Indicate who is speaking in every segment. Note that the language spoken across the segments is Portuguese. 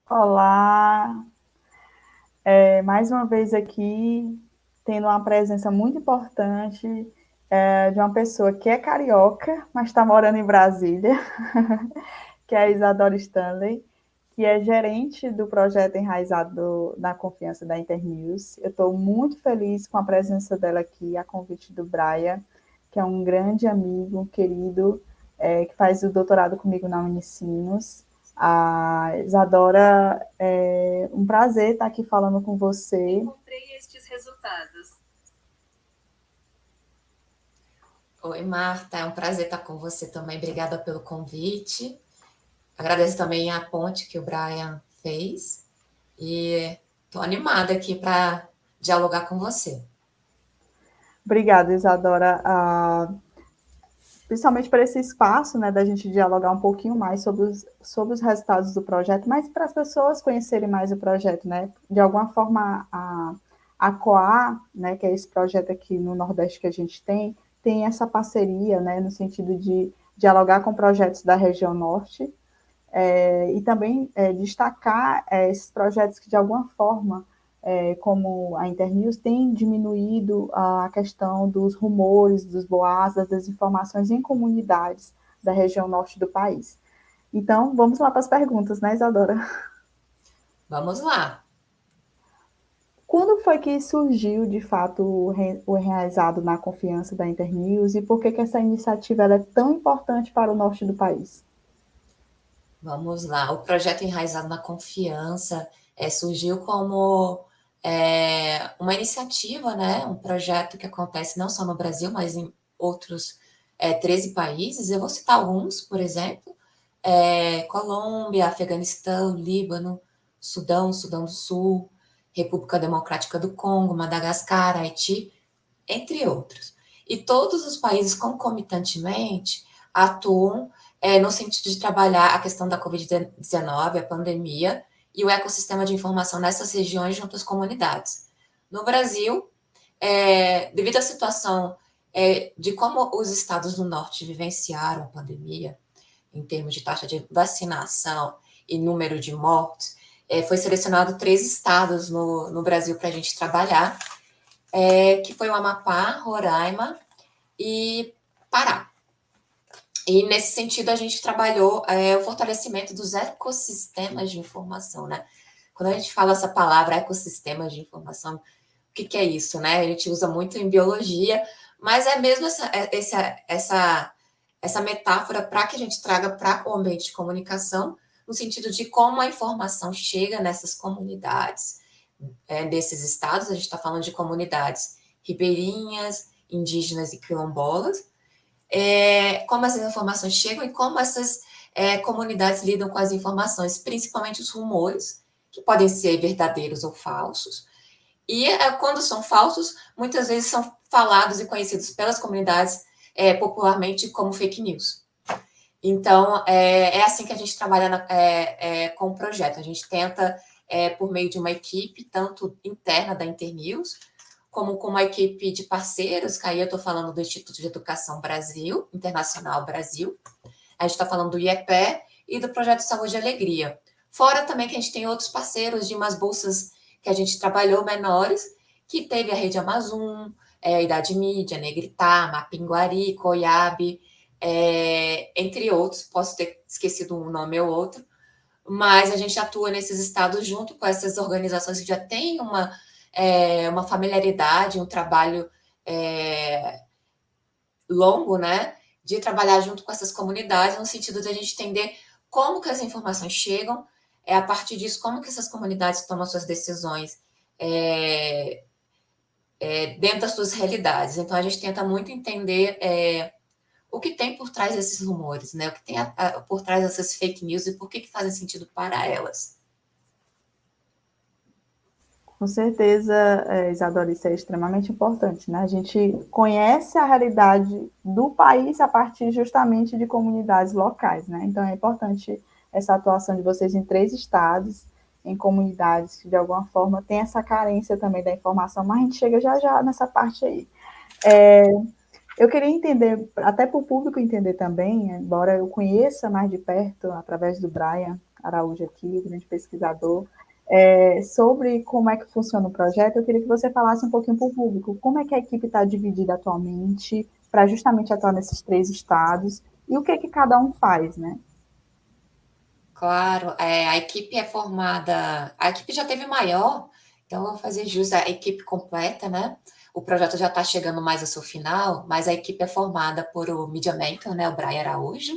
Speaker 1: Olá, mais uma vez aqui, tendo uma presença muito importante de uma pessoa que é carioca, mas está morando em Brasília, que é a Isadora Stanley, que é gerente do projeto Enraizado na Confiança da Internews. Eu estou muito feliz com a presença dela aqui, a convite do Brian, que é um grande amigo, querido, que faz o doutorado comigo na Unicinos. A Isadora, é um prazer estar aqui falando com você. Encontrei estes resultados.
Speaker 2: Oi, Marta, é um prazer estar com você também. Obrigada pelo convite. Agradeço também a ponte que o Brian fez e estou animada aqui para dialogar com você.
Speaker 1: Obrigada, Isadora. Principalmente por esse espaço, né, da gente dialogar um pouquinho mais sobre os resultados do projeto, mas para as pessoas conhecerem mais o projeto, né, de alguma forma a COA, né, que é esse projeto aqui no Nordeste que a gente tem essa parceria, né, no sentido de dialogar com projetos da região Norte, e também destacar esses projetos que, de alguma forma, como a Internews, tem diminuído a questão dos rumores, dos boatos, das desinformações em comunidades da região norte do país. Então, vamos lá para as perguntas, né, Isadora?
Speaker 2: Vamos lá.
Speaker 1: Quando foi que surgiu, de fato, o Enraizado na Confiança da Internews e por que essa iniciativa ela é tão importante para o norte do país?
Speaker 2: Vamos lá. O projeto Enraizado na Confiança surgiu como uma iniciativa, né? Um projeto que acontece não só no Brasil, mas em outros 13 países. Eu vou citar alguns, por exemplo, Colômbia, Afeganistão, Líbano, Sudão, Sudão do Sul, República Democrática do Congo, Madagascar, Haiti, entre outros. E todos os países concomitantemente atuam no sentido de trabalhar a questão da Covid-19, a pandemia, e o ecossistema de informação nessas regiões junto às comunidades. No Brasil, devido à situação de como os estados do norte vivenciaram a pandemia, em termos de taxa de vacinação e número de mortes, foi selecionado 3 estados no Brasil para a gente trabalhar, que foi o Amapá, Roraima e Pará. E nesse sentido a gente trabalhou o fortalecimento dos ecossistemas de informação, né? Quando a gente fala essa palavra ecossistemas de informação, o que é isso, né? A gente usa muito em biologia, mas é mesmo essa metáfora para que a gente traga para o ambiente de comunicação, no sentido de como a informação chega nessas comunidades, desses estados. A gente está falando de comunidades ribeirinhas, indígenas e quilombolas, como essas informações chegam e como essas comunidades lidam com as informações, principalmente os rumores, que podem ser verdadeiros ou falsos. E quando são falsos, muitas vezes são falados e conhecidos pelas comunidades popularmente como fake news. Então, é assim que a gente trabalha com o projeto. A gente tenta, por meio de uma equipe, tanto interna da Internews, como com uma equipe de parceiros, que aí eu estou falando do Instituto de Educação Brasil, Internacional Brasil, a gente está falando do IEPE e do Projeto Saúde e Alegria. Fora também que a gente tem outros parceiros de umas bolsas que a gente trabalhou menores, que teve a Rede Amazon, Idade Mídia, Negritar, Mapinguari, Coiabe, entre outros. Posso ter esquecido um nome ou outro, mas a gente atua nesses estados junto com essas organizações que já têm uma familiaridade, um trabalho longo, né, de trabalhar junto com essas comunidades, no sentido de a gente entender como que as informações chegam, a partir disso, como que essas comunidades tomam suas decisões dentro das suas realidades. Então, a gente tenta muito entender o que tem por trás desses rumores, né, o que tem por trás dessas fake news e por que fazem sentido para elas.
Speaker 1: Com certeza, Isadora, isso é extremamente importante, né? A gente conhece a realidade do país a partir justamente de comunidades locais, né? Então é importante essa atuação de vocês em 3 estados, em comunidades que de alguma forma tem essa carência também da informação, mas a gente chega já já nessa parte aí. Eu queria entender, até para o público entender também, embora eu conheça mais de perto, através do Brian Araújo aqui, grande pesquisador, sobre como é que funciona o projeto, eu queria que você falasse um pouquinho para o público, como é que a equipe está dividida atualmente, para justamente atuar nesses 3 estados, e o que cada um faz, né?
Speaker 2: Claro, a equipe é formada. A equipe já teve maior, então eu vou fazer jus à equipe completa, né? O projeto já está chegando mais ao seu final, mas a equipe é formada por o Media Mentor, né? O Brian Araújo,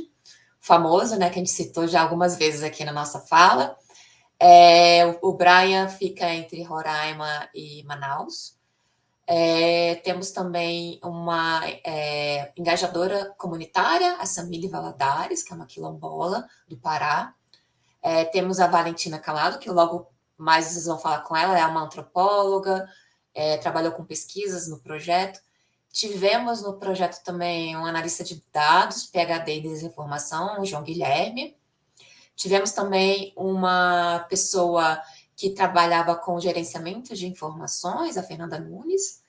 Speaker 2: famoso, né? Que a gente citou já algumas vezes aqui na nossa fala. O Brian fica entre Roraima e Manaus. Temos também uma engajadora comunitária, a Samile Valadares, que é uma quilombola do Pará. Temos a Valentina Calado, que logo mais vocês vão falar com ela, é uma antropóloga, trabalhou com pesquisas no projeto. Tivemos no projeto também um analista de dados, PhD em desinformação, o João Guilherme. Tivemos também uma pessoa que trabalhava com gerenciamento de informações, a Fernanda Nunes.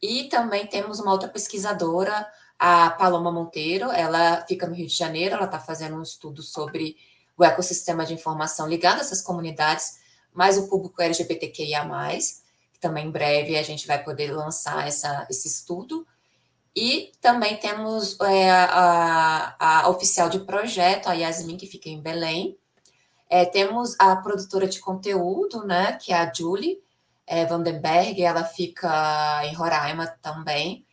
Speaker 2: E também temos uma outra pesquisadora, a Paloma Monteiro, ela fica no Rio de Janeiro, ela está fazendo um estudo sobre o ecossistema de informação ligado a essas comunidades, mais o público LGBTQIA+, que também em breve a gente vai poder lançar esse estudo. E também temos a oficial de projeto, a Yasmin, que fica em Belém. Temos a produtora de conteúdo, né, que é a Julie Vandenberg, ela fica em Roraima também.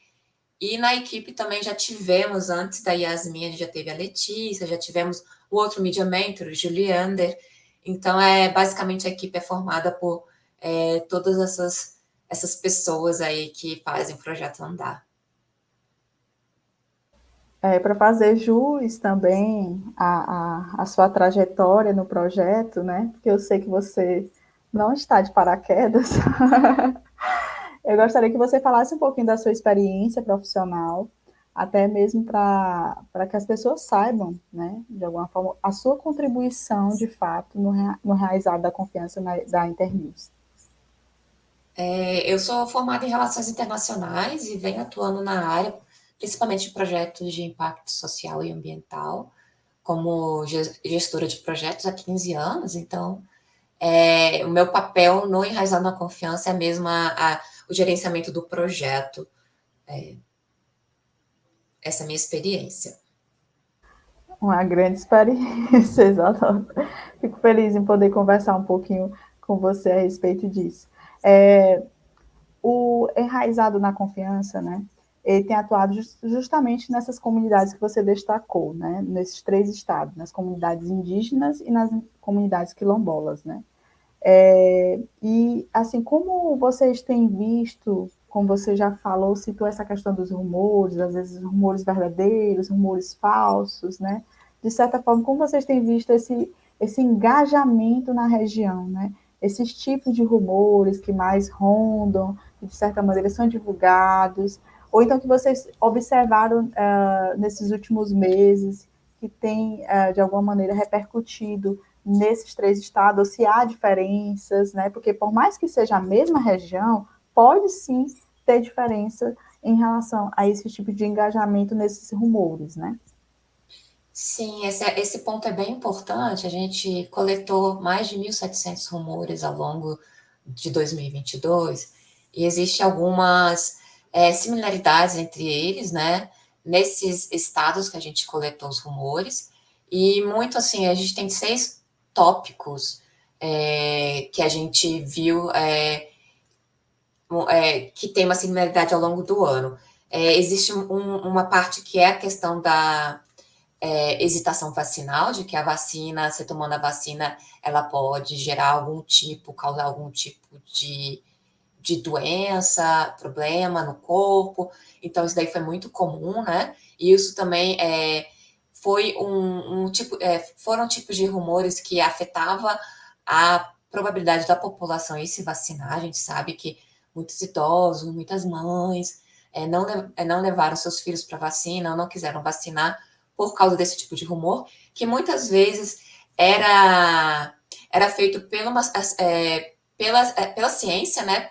Speaker 2: E na equipe também já tivemos, antes da Yasmin, a gente já teve a Letícia, já tivemos o outro Media Mentor, o Juliander. Então, basicamente, a equipe é formada por todas essas pessoas aí que fazem o projeto andar.
Speaker 1: Para fazer jus também à sua trajetória no projeto, né? Porque eu sei que você não está de paraquedas. Eu gostaria que você falasse um pouquinho da sua experiência profissional, até mesmo para que as pessoas saibam, né, de alguma forma, a sua contribuição, de fato, no realizar da confiança da Internews.
Speaker 2: Eu sou formada em Relações Internacionais e venho atuando na área, principalmente de projetos de impacto social e ambiental, como gestora de projetos há 15 anos. Então, o meu papel no Enraizado na Confiança é mesmo o gerenciamento do projeto. Essa é a minha experiência.
Speaker 1: Uma grande experiência, exatamente. Fico feliz em poder conversar um pouquinho com você a respeito disso. O Enraizado na Confiança, né, ele tem atuado justamente nessas comunidades que você destacou, né, nesses 3 estados, nas comunidades indígenas e nas comunidades quilombolas, né. E, assim, como vocês têm visto, como você já falou, citou essa questão dos rumores, às vezes rumores verdadeiros, rumores falsos, né? De certa forma, como vocês têm visto esse engajamento na região, né? Esses tipos de rumores que mais rondam, que de certa maneira são divulgados, ou então que vocês observaram nesses últimos meses, que tem, de alguma maneira, repercutido nesses 3 estados, ou se há diferenças, né? Porque por mais que seja a mesma região, pode sim ter diferença em relação a esse tipo de engajamento nesses rumores, né?
Speaker 2: Sim, esse ponto é bem importante. A gente coletou mais de 1.700 rumores ao longo de 2022 e existem algumas similaridades entre eles, né? Nesses estados que a gente coletou os rumores e muito assim, a gente tem 6 tópicos que a gente viu que tem uma similaridade ao longo do ano. Existe uma parte que é a questão da hesitação vacinal, de que a vacina, você tomando a vacina, ela pode gerar algum tipo, causar algum tipo de doença, problema no corpo. Então, isso daí foi muito comum, né? E isso também foi um tipo, foram tipos de rumores que afetava a probabilidade da população ir se vacinar. A gente sabe que muitos idosos, muitas mães não levaram seus filhos para vacina, não quiseram vacinar por causa desse tipo de rumor, que muitas vezes era feito pela ciência, né,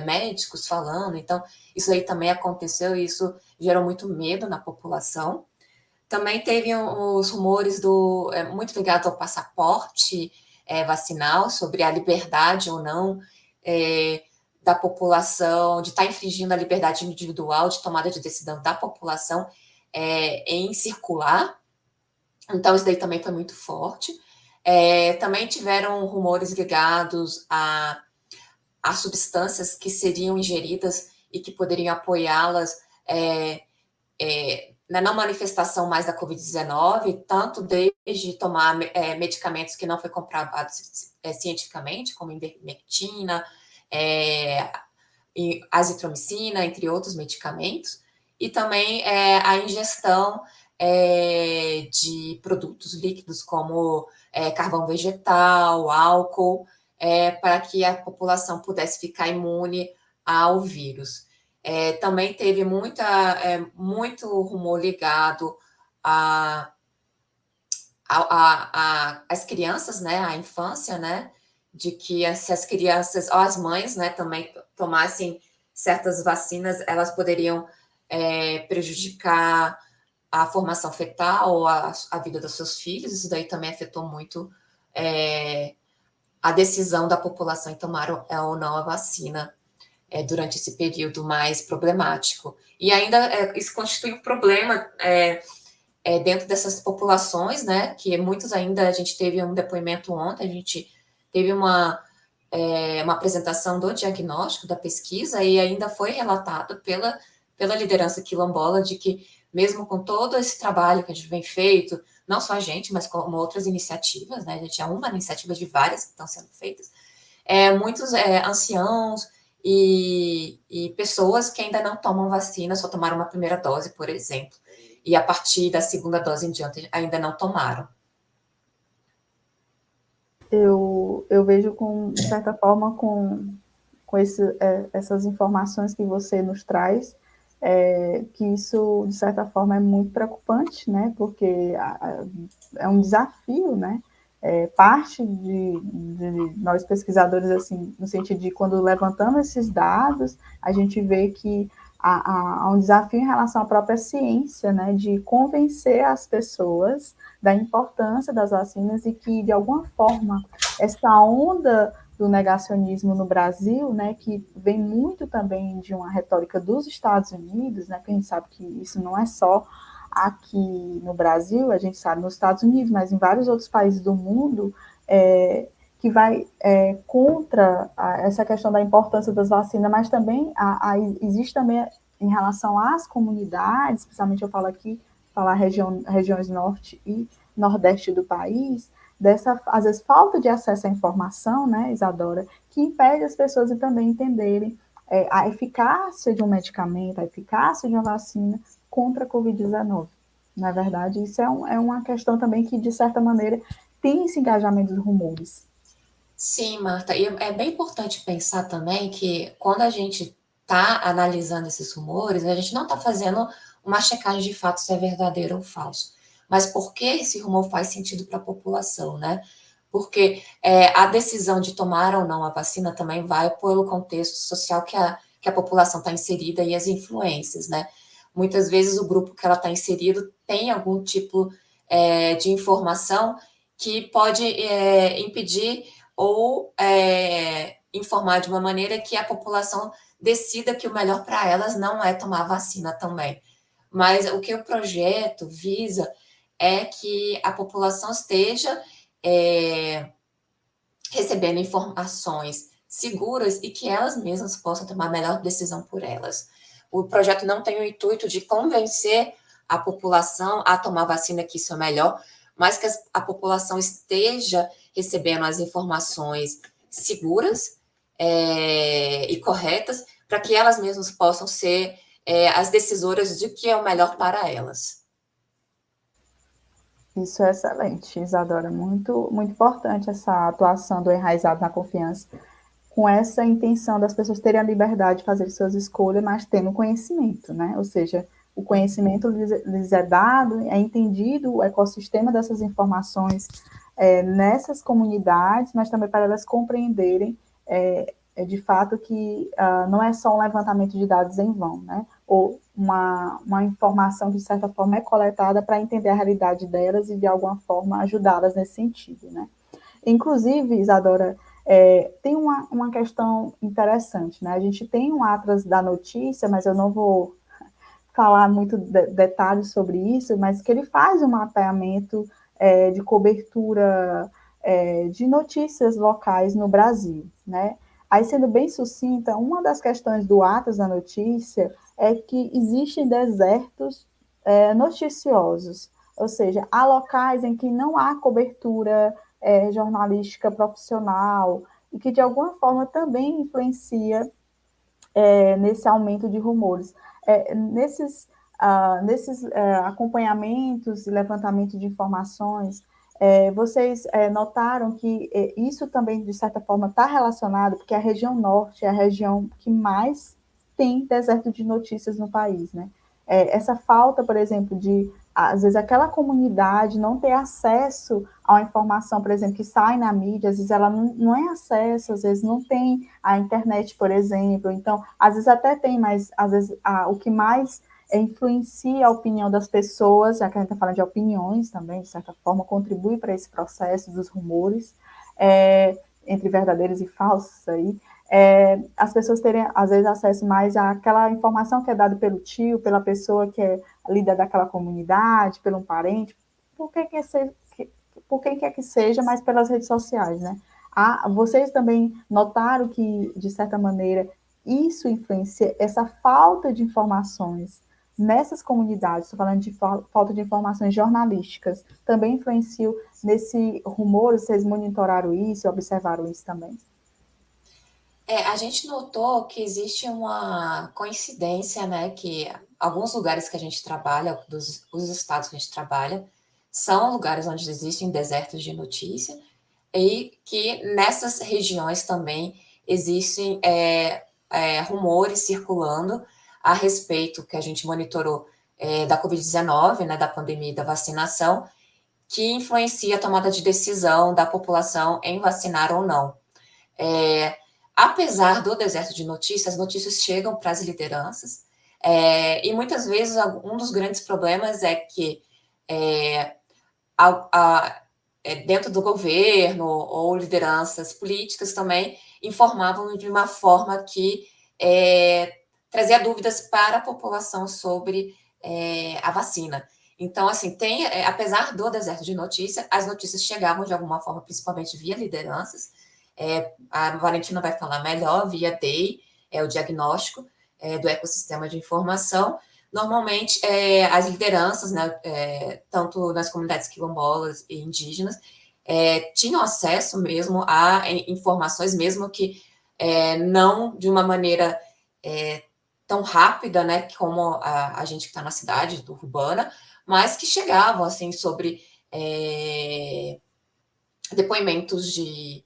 Speaker 2: médicos falando, então isso aí também aconteceu e isso gerou muito medo na população. Também teve os rumores muito ligados ao passaporte vacinal, sobre a liberdade ou não é, da população, de estar infringindo a liberdade individual de tomada de decisão da população em circular. Então, isso daí também foi muito forte. Também tiveram rumores ligados a substâncias que seriam ingeridas e que poderiam apoiá-las na não manifestação mais da Covid-19, tanto desde tomar medicamentos que não foi comprovados cientificamente, como ivermectina, azitromicina, entre outros medicamentos, e também a ingestão de produtos líquidos como carvão vegetal, álcool, para que a população pudesse ficar imune ao vírus. Também teve muito rumor ligado às crianças, né, à infância, né, de que se as crianças, ou as mães, né, também tomassem certas vacinas, elas poderiam prejudicar a formação fetal ou a vida dos seus filhos. Isso daí também afetou muito a decisão da população em tomar ou não a vacina durante esse período mais problemático. E ainda isso constitui um problema dentro dessas populações, né, que muitos ainda, a gente teve um depoimento ontem, a gente teve uma apresentação do diagnóstico da pesquisa e ainda foi relatado pela liderança quilombola de que, mesmo com todo esse trabalho que a gente vem feito, não só a gente, mas como outras iniciativas, né, a gente é uma iniciativa de várias que estão sendo feitas, muitos anciãos e pessoas que ainda não tomam vacina, só tomaram uma primeira dose, por exemplo, e a partir da segunda dose em diante ainda não tomaram.
Speaker 1: Eu vejo, de certa forma, com essas informações que você nos traz, que isso, de certa forma, é muito preocupante, né? Porque é um desafio, né? Parte de nós pesquisadores, assim, no sentido de quando levantamos esses dados, a gente vê que há um desafio em relação à própria ciência, né? De convencer as pessoas da importância das vacinas e que, de alguma forma, essa onda do negacionismo no Brasil, né, que vem muito também de uma retórica dos Estados Unidos, né, porque a gente sabe que isso não é só aqui no Brasil, a gente sabe nos Estados Unidos, mas em vários outros países do mundo, que vai contra essa questão da importância das vacinas, mas também existe também em relação às comunidades, especialmente eu falo aqui, falar regiões norte e nordeste do país, dessa, às vezes, falta de acesso à informação, né, Isadora, que impede as pessoas de também entenderem a eficácia de um medicamento, a eficácia de uma vacina contra a Covid-19. Na verdade, isso é uma questão também que, de certa maneira, tem esse engajamento dos rumores.
Speaker 2: Sim, Marta, e é bem importante pensar também que quando a gente está analisando esses rumores, a gente não está fazendo uma checagem de fato se é verdadeiro ou falso, mas por que esse rumor faz sentido para a população, né? Porque a decisão de tomar ou não a vacina também vai pelo contexto social que a população está inserida e as influências, né? Muitas vezes o grupo que ela está inserido tem algum tipo de informação que pode impedir ou informar de uma maneira que a população decida que o melhor para elas não é tomar a vacina também. Mas o que o projeto visa é que a população esteja recebendo informações seguras e que elas mesmas possam tomar a melhor decisão por elas. O projeto não tem o intuito de convencer a população a tomar vacina, que isso é melhor, mas que a população esteja recebendo as informações seguras e corretas para que elas mesmas possam ser as decisoras de que é o melhor para elas.
Speaker 1: Isso é excelente, Isadora. Muito, muito importante essa atuação do Enraizado na Confiança, com essa intenção das pessoas terem a liberdade de fazer suas escolhas, mas tendo conhecimento, né? Ou seja, o conhecimento lhes é dado, é entendido o ecossistema dessas informações nessas comunidades, mas também para elas compreenderem é de fato que não é só um levantamento de dados em vão, né? Ou uma informação que, de certa forma, é coletada para entender a realidade delas e, de alguma forma, ajudá-las nesse sentido, né? Inclusive, Isadora, tem uma questão interessante, né? A gente tem um Atlas da Notícia, mas eu não vou falar muito detalhes sobre isso, mas que ele faz um mapeamento de cobertura de notícias locais no Brasil, né? Aí, sendo bem sucinta, uma das questões do Atlas da Notícia é que existem desertos noticiosos, ou seja, há locais em que não há cobertura jornalística profissional e que, de alguma forma, também influencia nesse aumento de rumores. Nesses acompanhamentos e levantamento de informações, vocês notaram que isso também, de certa forma, está relacionado, porque a região norte é a região que mais tem deserto de notícias no país, né? Essa falta, por exemplo, de, às vezes, aquela comunidade não ter acesso a uma informação, por exemplo, que sai na mídia, às vezes ela não é acesso, às vezes não tem a internet, por exemplo, então, às vezes até tem, mas às vezes o que mais influencia a opinião das pessoas, já que a gente está falando de opiniões também, de certa forma, contribui para esse processo dos rumores, entre verdadeiros e falsos aí, as pessoas terem, às vezes, acesso mais àquela informação que é dada pelo tio, pela pessoa que é líder daquela comunidade, por um parente, por quem quer que seja, mas pelas redes sociais, né? Vocês também notaram que, de certa maneira, isso influencia, essa falta de informações nessas comunidades, estou falando de falta de informações jornalísticas, também influenciam nesse rumor, vocês monitoraram isso, observaram isso também?
Speaker 2: A gente notou que existe uma coincidência, né, que alguns lugares que a gente trabalha, os estados que a gente trabalha, são lugares onde existem desertos de notícia, e que nessas regiões também existem rumores circulando a respeito, que a gente monitorou, da Covid-19, né, da pandemia e da vacinação, que influencia a tomada de decisão da população em vacinar ou não. Apesar do deserto de notícias, as notícias chegam para as lideranças, e muitas vezes um dos grandes problemas é que dentro do governo ou lideranças políticas também informavam de uma forma que trazia dúvidas para a população sobre a vacina. Então, assim, apesar do deserto de notícia, as notícias chegavam de alguma forma, principalmente via lideranças. A Valentina vai falar melhor, via DEI, o diagnóstico do ecossistema de informação. Normalmente, as lideranças, né, tanto nas comunidades quilombolas e indígenas, tinham acesso mesmo a informações, mesmo que não de uma maneira tão rápida, né, como a gente que está na cidade urbana, mas que chegavam, assim, sobre depoimentos de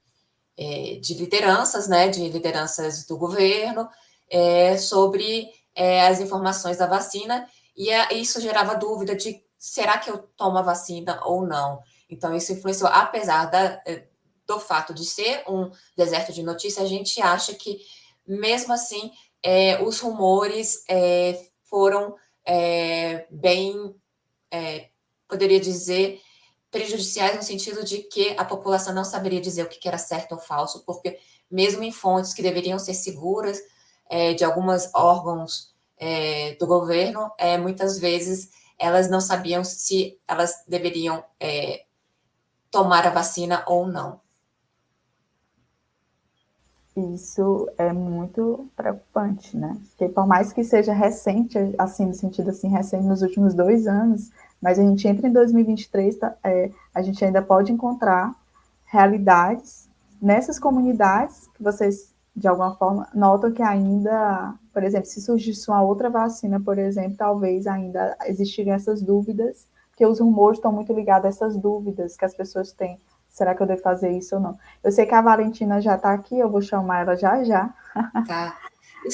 Speaker 2: lideranças, né, de lideranças do governo, sobre as informações da vacina, e isso gerava dúvida de será que eu tomo a vacina ou não. Então, isso influenciou, apesar do fato de ser um deserto de notícias, a gente acha que, mesmo assim, os rumores foram bem, poderia dizer, prejudiciais no sentido de que a população não saberia dizer o que era certo ou falso, porque mesmo em fontes que deveriam ser seguras, de alguns órgãos do governo, muitas vezes elas não sabiam se elas deveriam tomar a vacina ou não.
Speaker 1: Isso é muito preocupante, né? Porque por mais que seja recente, assim, no sentido assim, recente nos últimos 2 anos, mas a gente entra em 2023, a gente ainda pode encontrar realidades nessas comunidades que vocês, de alguma forma, notam que ainda, por exemplo, se surgisse uma outra vacina, por exemplo, talvez ainda existiriam essas dúvidas, porque os rumores estão muito ligados a essas dúvidas que as pessoas têm. Será que eu devo fazer isso ou não? Eu sei que a Valentina já está aqui, eu vou chamar ela já já.
Speaker 2: Tá.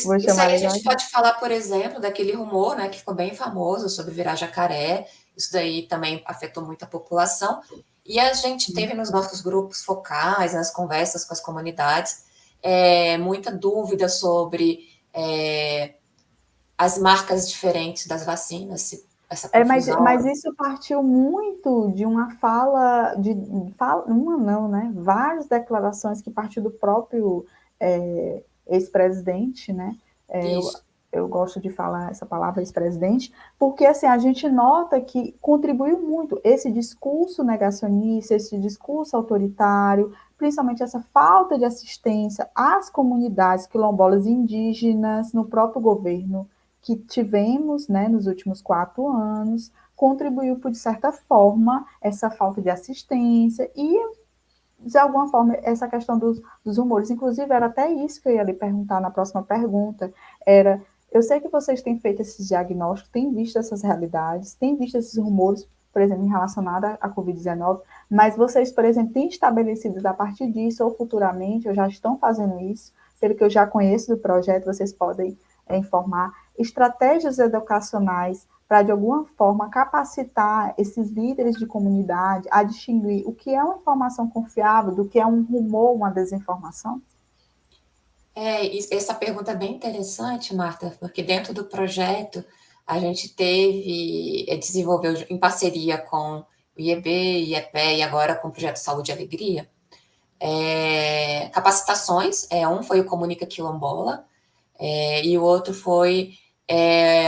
Speaker 1: Vou
Speaker 2: Isso
Speaker 1: chamar
Speaker 2: aí a
Speaker 1: ela já
Speaker 2: gente
Speaker 1: já.
Speaker 2: pode falar, por exemplo, daquele rumor, né, que ficou bem famoso sobre virar jacaré. Isso daí também afetou muito a população. E a gente teve nos nossos grupos focais, nas conversas com as comunidades, muita dúvida sobre as marcas diferentes das vacinas, essa confusão.
Speaker 1: Mas isso partiu muito de uma uma não, né? Várias declarações que partiu do próprio ex-presidente, né? É, eu,
Speaker 2: Isso.
Speaker 1: eu gosto de falar essa palavra ex-presidente, porque assim, a gente nota que contribuiu muito esse discurso negacionista, esse discurso autoritário, principalmente essa falta de assistência às comunidades quilombolas e indígenas no próprio governo que tivemos, né, nos últimos 4 anos, contribuiu, por de certa forma, essa falta de assistência e, de alguma forma, essa questão dos rumores. Inclusive, era até isso que eu ia lhe perguntar na próxima pergunta, era, eu sei que vocês têm feito esses diagnósticos, têm visto essas realidades, têm visto esses rumores, por exemplo, em relacionado à Covid-19, mas vocês, por exemplo, têm estabelecido a partir disso, ou futuramente, ou já estão fazendo isso, pelo que eu já conheço do projeto, vocês podem informar, estratégias educacionais para, de alguma forma, capacitar esses líderes de comunidade a distinguir o que é uma informação confiável do que é um rumor, uma desinformação?
Speaker 2: Essa pergunta é bem interessante, Marta, porque dentro do projeto a gente desenvolveu em parceria com o IEB, IEPE e agora com o Projeto Saúde e Alegria, capacitações. Um foi o Comunica Quilombola, e o outro foi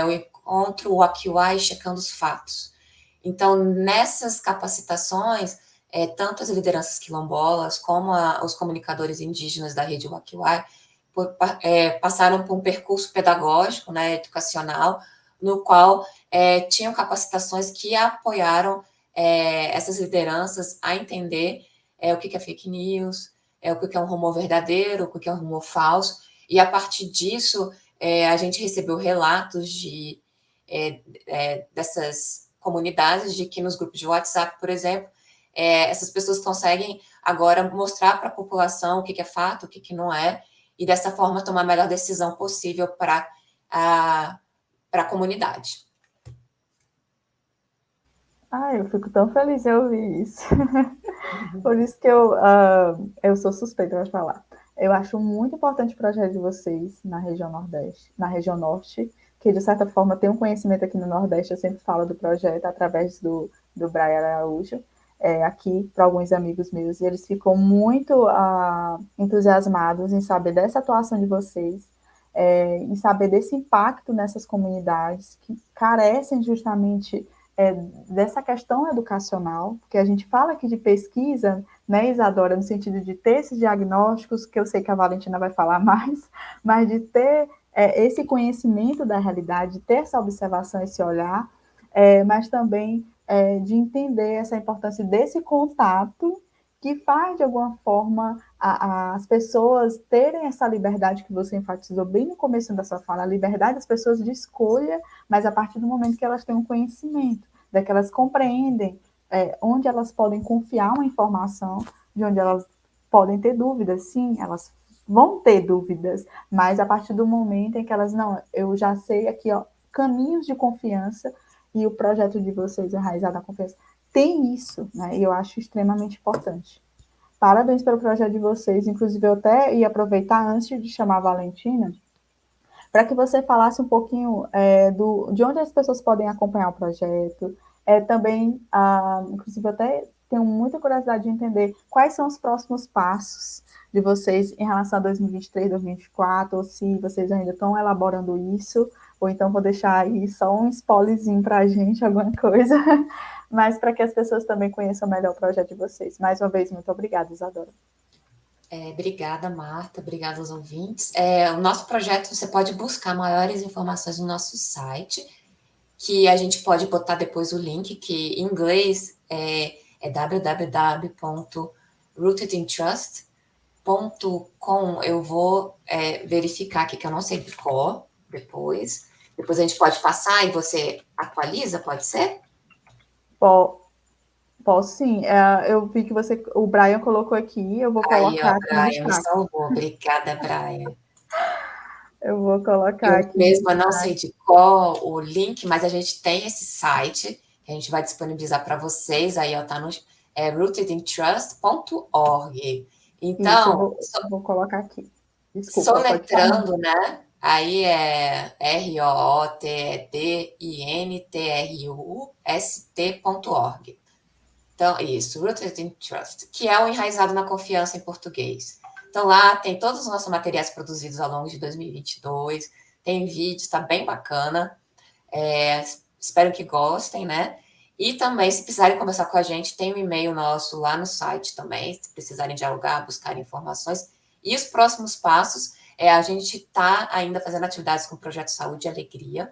Speaker 2: o encontro o Aquiuai checando os fatos. Então, nessas capacitações, tanto as lideranças quilombolas como os comunicadores indígenas da rede Wakiwai passaram por um percurso pedagógico, né, educacional, no qual tinham capacitações que apoiaram essas lideranças a entender o que é fake news, o que é um rumor verdadeiro, o que é um rumor falso, e a partir disso a gente recebeu relatos dessas comunidades de que nos grupos de WhatsApp, por exemplo, essas pessoas conseguem agora mostrar para a população o que é fato, o que não é, e dessa forma tomar a melhor decisão possível para a comunidade.
Speaker 1: Eu fico tão feliz em ouvir isso. Por isso que eu sou suspeita para falar. Eu acho muito importante o projeto de vocês na região Nordeste, na região Norte, que de certa forma tem um conhecimento aqui no Nordeste, eu sempre falo do projeto através do Brian Araújo, aqui para alguns amigos meus, e eles ficam muito entusiasmados em saber dessa atuação de vocês, em saber desse impacto nessas comunidades que carecem justamente dessa questão educacional, porque a gente fala aqui de pesquisa, né, Isadora, no sentido de ter esses diagnósticos, que eu sei que a Valentina vai falar mais, mas de ter esse conhecimento da realidade, de ter essa observação, esse olhar, mas também de entender essa importância desse contato que faz, de alguma forma, as pessoas terem essa liberdade que você enfatizou bem no começo da sua fala, a liberdade das pessoas de escolha, mas a partir do momento que elas têm um conhecimento, que elas compreendem onde elas podem confiar uma informação, de onde elas podem ter dúvidas, sim, elas vão ter dúvidas, mas a partir do momento em que elas, não, eu já sei aqui, ó, caminhos de confiança, e o projeto de vocês, Enraizado na Confiança, tem isso, né? E eu acho extremamente importante. Parabéns pelo projeto de vocês. Inclusive, eu até ia aproveitar antes de chamar a Valentina, para que você falasse um pouquinho de onde as pessoas podem acompanhar o projeto. Também, inclusive, eu até tenho muita curiosidade de entender quais são os próximos passos de vocês em relação a 2023, 2024, ou se vocês ainda estão elaborando isso, ou então vou deixar aí só um spoilerzinho para a gente, alguma coisa, mas para que as pessoas também conheçam melhor o projeto de vocês. Mais uma vez, muito obrigada, Isadora.
Speaker 2: Obrigada, Marta. Obrigada aos ouvintes. O nosso projeto, você pode buscar maiores informações no nosso site, que a gente pode botar depois o link, que em inglês é www.rootedintrust.com. Eu vou verificar aqui, que eu não sei de cor, depois. Depois a gente pode passar e você atualiza, pode ser?
Speaker 1: Posso sim. Eu vi que o Brian colocou aqui, eu vou
Speaker 2: Aí, ó,
Speaker 1: colocar aqui no
Speaker 2: Brian, me
Speaker 1: destaque.
Speaker 2: salvou. Obrigada, Brian.
Speaker 1: Eu vou colocar
Speaker 2: Eu
Speaker 1: aqui no
Speaker 2: mesma não sei
Speaker 1: destaque.
Speaker 2: de qual o link, mas a gente tem esse site que a gente vai disponibilizar para vocês. Aí, ó, tá no rootedintrust.org.
Speaker 1: Isso,
Speaker 2: Então,
Speaker 1: eu vou colocar aqui. Desculpa, pode falar.
Speaker 2: Sonetrando, né? Aí é rootedintrust.org. Então, isso, Rooted in Trust, que é o enraizado na confiança em português. Então, lá tem todos os nossos materiais produzidos ao longo de 2022, tem vídeo, está bem bacana. Espero que gostem, né? E também, se precisarem conversar com a gente, tem um e-mail nosso lá no site também, se precisarem dialogar, buscar informações. E os próximos passos a gente está ainda fazendo atividades com o projeto Saúde e Alegria.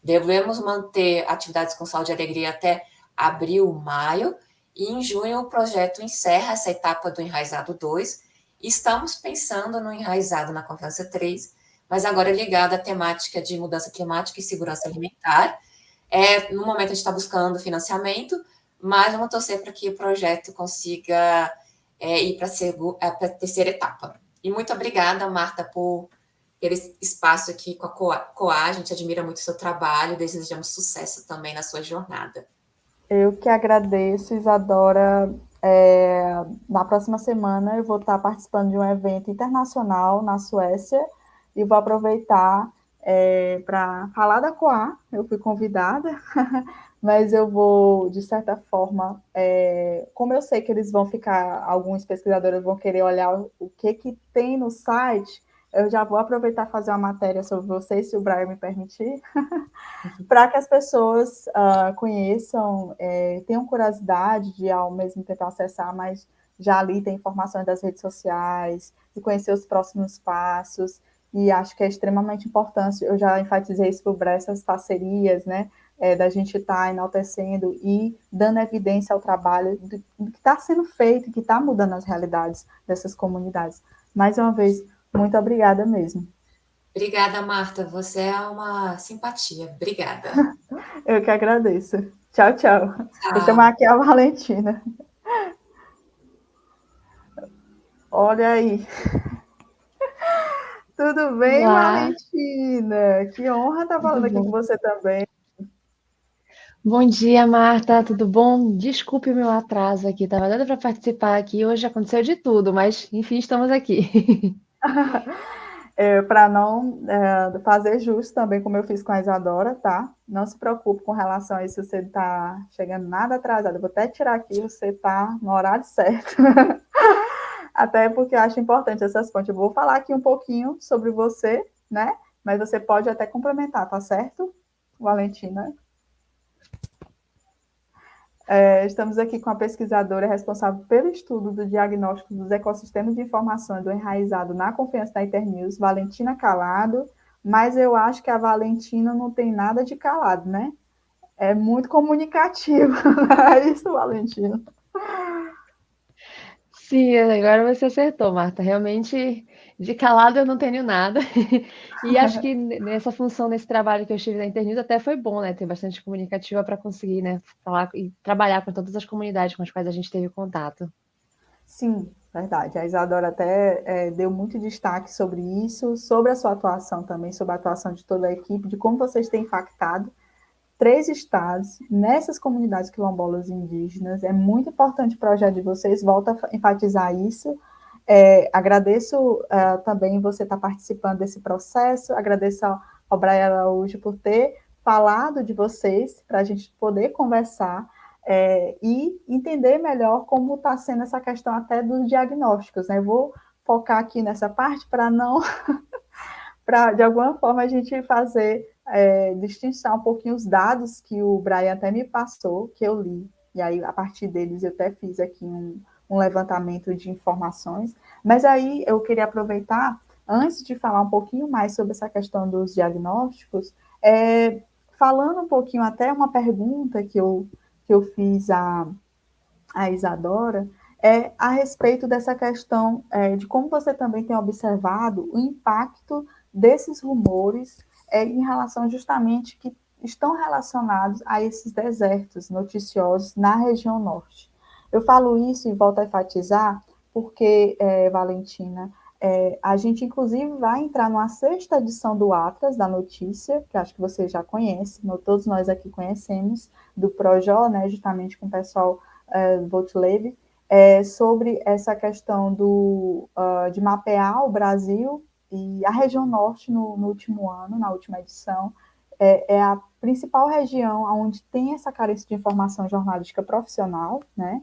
Speaker 2: Devemos manter atividades com Saúde e Alegria até abril, maio, e em junho o projeto encerra essa etapa do Enraizado 2. Estamos pensando no Enraizado na Confiança 3, mas agora ligado à temática de mudança climática e segurança alimentar. No momento a gente está buscando financiamento, mas vamos torcer para que o projeto consiga ir para a terceira etapa. E muito obrigada, Marta, por ter esse espaço aqui com a COA. A gente admira muito o seu trabalho e desejamos sucesso também na sua jornada.
Speaker 1: Eu que agradeço, Isadora. Na próxima semana eu vou estar participando de um evento internacional na Suécia e vou aproveitar para falar da COA. Eu fui convidada, mas eu vou, de certa forma, como eu sei que eles vão ficar, alguns pesquisadores vão querer olhar o que tem no site, eu já vou aproveitar e fazer uma matéria sobre vocês, se o Brian me permitir, para que as pessoas conheçam, tenham curiosidade de, ao mesmo tempo, acessar, mas já ali tem informações das redes sociais, de conhecer os próximos passos, e acho que é extremamente importante, eu já enfatizei isso por essas parcerias, né, da gente estar enaltecendo e dando evidência ao trabalho do que está sendo feito, que está mudando as realidades dessas comunidades. Mais uma vez, muito obrigada mesmo.
Speaker 2: Obrigada, Marta. Você é uma simpatia. Obrigada.
Speaker 1: Eu que agradeço. Tchau, tchau. Vou chamar
Speaker 2: Tchau.
Speaker 1: aqui a Valentina. Olha aí. Tudo bem,
Speaker 3: Olá,
Speaker 1: Valentina? Que honra estar
Speaker 3: tudo
Speaker 1: falando aqui com
Speaker 3: bom?
Speaker 1: você também.
Speaker 3: Bom dia, Marta, tudo bom? Desculpe o meu atraso aqui, estava dando para participar aqui. Hoje aconteceu de tudo, mas enfim, estamos aqui.
Speaker 1: Para não fazer justo também, como eu fiz com a Isadora, tá? Não se preocupe com relação a isso, você está chegando nada atrasado. Eu vou até tirar aqui, você está no horário certo. Até porque eu acho importante essas fontes. Eu vou falar aqui um pouquinho sobre você, né? Mas você pode até complementar, tá certo, Valentina? Estamos aqui com a pesquisadora responsável pelo estudo do diagnóstico dos ecossistemas de informação do enraizado na confiança da Internews, Valentina Calado, mas eu acho que a Valentina não tem nada de calado, né? É muito comunicativo. É isso, Valentina.
Speaker 3: Sim, agora você acertou, Marta. Realmente, de calado eu não tenho nada. E acho que nessa função, nesse trabalho que eu estive na Internews, até foi bom, né? Ter bastante comunicativa para conseguir, né, falar e trabalhar com todas as comunidades com as quais a gente teve contato.
Speaker 1: Sim, verdade. A Isadora até deu muito destaque sobre isso, sobre a sua atuação também, sobre a atuação de toda a equipe, de como vocês têm impactado 3 estados nessas comunidades quilombolas indígenas. É muito importante o projeto de vocês, volto a enfatizar isso. Agradeço também você estar participando desse processo, agradeço ao Brian Araújo por ter falado de vocês, para a gente poder conversar e entender melhor como está sendo essa questão até dos diagnósticos, né? Eu vou focar aqui nessa parte para não, para de alguma forma a gente fazer distinção um pouquinho os dados que o Brian até me passou, que eu li, e aí a partir deles eu até fiz aqui um levantamento de informações, mas aí eu queria aproveitar, antes de falar um pouquinho mais sobre essa questão dos diagnósticos, falando um pouquinho até uma pergunta que eu fiz a Isadora, a respeito dessa questão de como você também tem observado o impacto desses rumores em relação justamente que estão relacionados a esses desertos noticiosos na região norte. Eu falo isso e volto a enfatizar porque, Valentina, a gente inclusive vai entrar numa 6ª edição do Atlas da Notícia, que acho que você já conhece, todos nós aqui conhecemos, do Projó, né, justamente com o pessoal Votleve, sobre essa questão de mapear o Brasil e a região norte, no último ano, na última edição, é a principal região onde tem essa carência de informação jornalística profissional, né?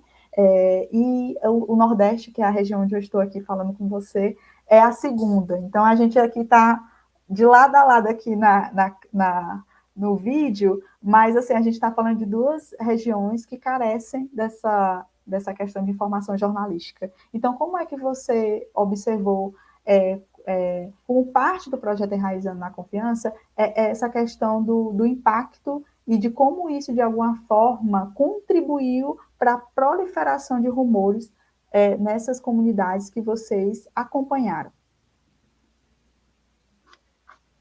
Speaker 1: E o Nordeste, que é a região onde eu estou aqui falando com você, é a segunda. Então, a gente aqui está de lado a lado aqui no vídeo, mas assim, a gente está falando de duas regiões que carecem dessa questão de informação jornalística. Então, como é que você observou, como parte do projeto Enraizando na Confiança, essa questão do impacto e de como isso, de alguma forma, contribuiu para a proliferação de rumores nessas comunidades que vocês acompanharam?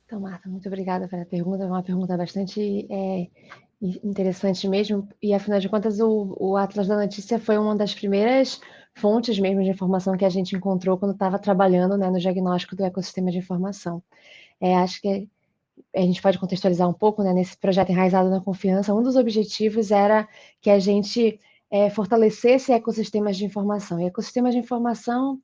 Speaker 3: Então, Marta, muito obrigada pela pergunta. É uma pergunta bastante interessante mesmo. E, afinal de contas, o Atlas da Notícia foi uma das primeiras fontes mesmo de informação que a gente encontrou quando estava trabalhando, né, no diagnóstico do ecossistema de informação. Acho que a gente pode contextualizar um pouco, né, nesse projeto Enraizado na Confiança. Um dos objetivos era que a gente fortalecesse ecossistemas de informação. E ecossistemas de informação,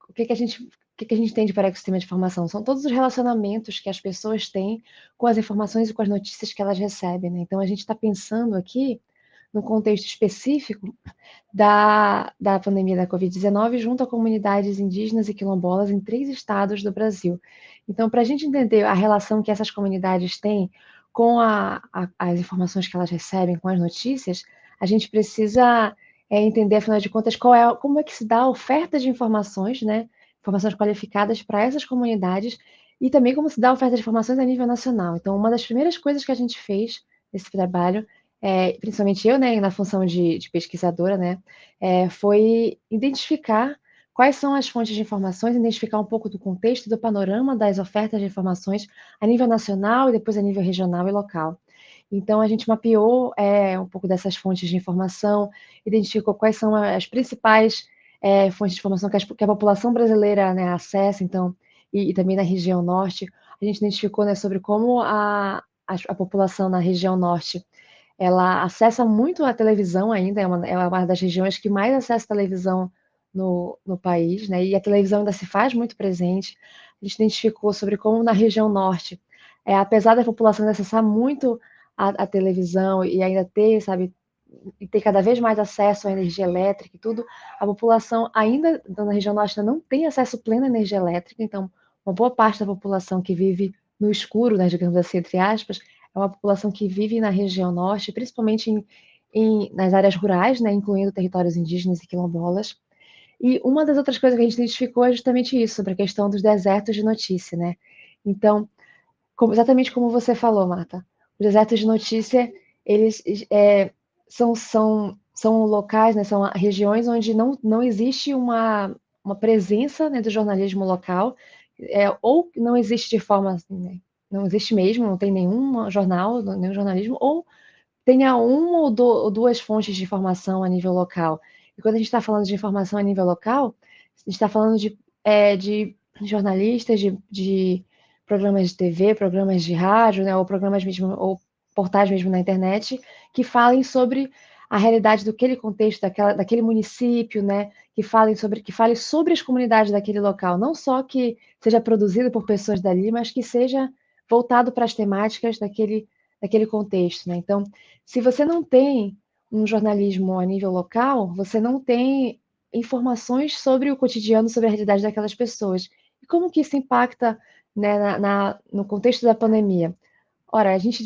Speaker 3: o que a gente entende por ecossistema de informação? São todos os relacionamentos que as pessoas têm com as informações e com as notícias que elas recebem, né? Então, a gente está pensando aqui no contexto específico da pandemia da Covid-19 junto a comunidades indígenas e quilombolas em 3 estados do Brasil. Então, para a gente entender a relação que essas comunidades têm com as informações que elas recebem, com as notícias, a gente precisa entender, afinal de contas, como é que se dá a oferta de informações, né? Informações qualificadas para essas comunidades e também como se dá a oferta de informações a nível nacional. Então, uma das primeiras coisas que a gente fez nesse trabalho, principalmente eu, né, na função de pesquisadora, né, foi identificar quais são as fontes de informações, identificar um pouco do contexto, do panorama das ofertas de informações a nível nacional e depois a nível regional e local. Então, a gente mapeou um pouco dessas fontes de informação, identificou quais são as principais fontes de informação que a população brasileira, né, acessa, então, e também na região norte. A gente identificou, né, sobre como a população na região norte ela acessa muito a televisão ainda, é uma das regiões que mais acessa televisão no país, né? E a televisão ainda se faz muito presente. A gente identificou sobre como na região norte, apesar da população acessar muito a televisão e ainda ter, sabe, e ter cada vez mais acesso à energia elétrica e tudo, a população ainda na região norte não tem acesso pleno à energia elétrica, então uma boa parte da população que vive no escuro, né, digamos assim, entre aspas, é uma população que vive na região norte, principalmente nas áreas rurais, né, incluindo territórios indígenas e quilombolas. E uma das outras coisas que a gente identificou é justamente isso, sobre a questão dos desertos de notícia, né? Então, exatamente como você falou, Marta, os desertos de notícia, eles são locais, né, são regiões onde não existe uma presença, né, do jornalismo local, ou não existe de forma, assim, né, não existe mesmo, não tem nenhum jornal, nenhum jornalismo, ou tenha uma ou duas fontes de informação a nível local. E quando a gente está falando de informação a nível local, a gente está falando de jornalistas, de programas de TV, programas de rádio, né, ou programas mesmo, ou portais mesmo na internet, que falem sobre a realidade daquele contexto, daquele município, né, que fale sobre as comunidades daquele local, não só que seja produzido por pessoas dali, mas que seja voltado para as temáticas daquele contexto, né? Então, se você não tem um jornalismo a nível local, você não tem informações sobre o cotidiano, sobre a realidade daquelas pessoas. E como que isso impacta, né, no contexto da pandemia? Ora, a gente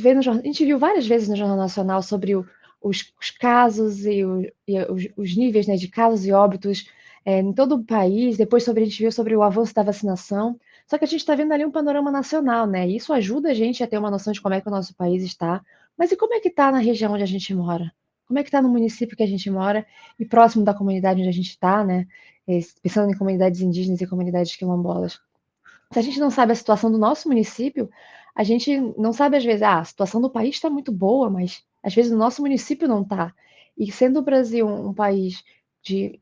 Speaker 3: viu várias vezes no Jornal Nacional sobre os casos e os níveis, né, de casos e óbitos em todo o país. Depois a gente viu sobre o avanço da vacinação. Só que a gente está vendo ali um panorama nacional, né? E isso ajuda a gente a ter uma noção de como é que o nosso país está. Mas e como é que está na região onde a gente mora? Como é que está no município que a gente mora e próximo da comunidade onde a gente está, né? Pensando em comunidades indígenas e comunidades quilombolas. Se a gente não sabe a situação do nosso município, a gente não sabe, às vezes, a situação do país está muito boa, mas às vezes o nosso município não está. E sendo o Brasil um país de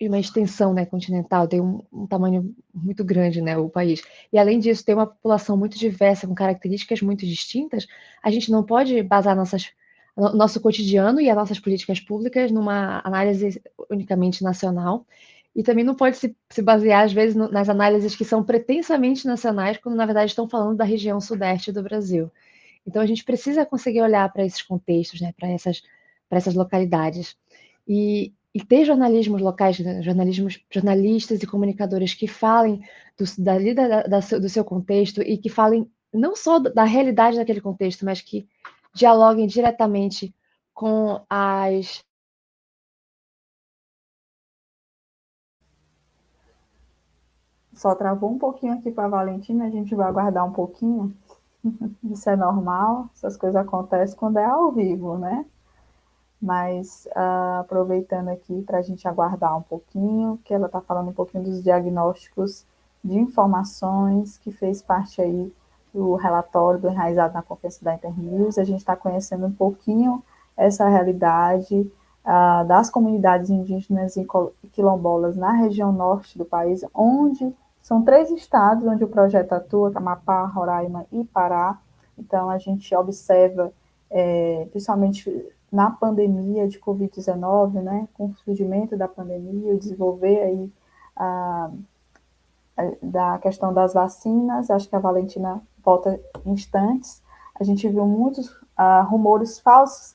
Speaker 3: uma extensão, né, continental, tem um tamanho muito grande, né, o país. E além disso, tem uma população muito diversa, com características muito distintas, a gente não pode basar nosso cotidiano e as nossas políticas públicas numa análise unicamente nacional. e também não pode se basear, às vezes, nas análises que são pretensamente nacionais, quando, na verdade, estão falando da região sudeste do Brasil. Então, a gente precisa conseguir olhar para esses contextos, né, para essas localidades. E ter jornalismos locais, né, jornalistas e comunicadores que falem do seu contexto e que falem não só da realidade daquele contexto, mas que dialoguem diretamente com as...
Speaker 1: Só travou um pouquinho aqui para a Valentina, a gente vai aguardar um pouquinho. Isso é normal, essas coisas acontecem quando é ao vivo, né? Mas aproveitando aqui para a gente aguardar um pouquinho, que ela está falando um pouquinho dos diagnósticos de informações, que fez parte aí do relatório do Enraizado na Confiança da Internews. A gente está conhecendo um pouquinho essa realidade das comunidades indígenas e quilombolas na região norte do país, onde são 3 estados onde o projeto atua, Amapá, Roraima e Pará. Então, a gente observa, principalmente na pandemia de Covid-19, né, com o surgimento da pandemia, o desenvolver aí da questão das vacinas, acho que a Valentina volta em instantes, a gente viu muitos rumores falsos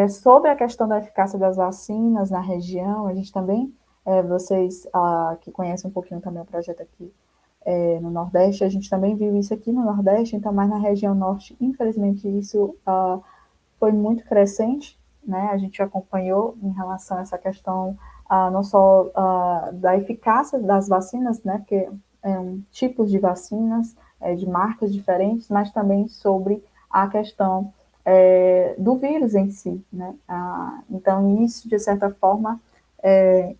Speaker 1: sobre a questão da eficácia das vacinas na região. A gente também, vocês que conhecem um pouquinho também o projeto aqui no Nordeste, a gente também viu isso aqui no Nordeste, então, mas na região Norte, infelizmente, isso foi muito crescente, né? A gente acompanhou em relação a essa questão não só da eficácia das vacinas, né? Porque tipos de vacinas, de marcas diferentes, mas também sobre a questão do vírus em si, né? Então, isso, de certa forma,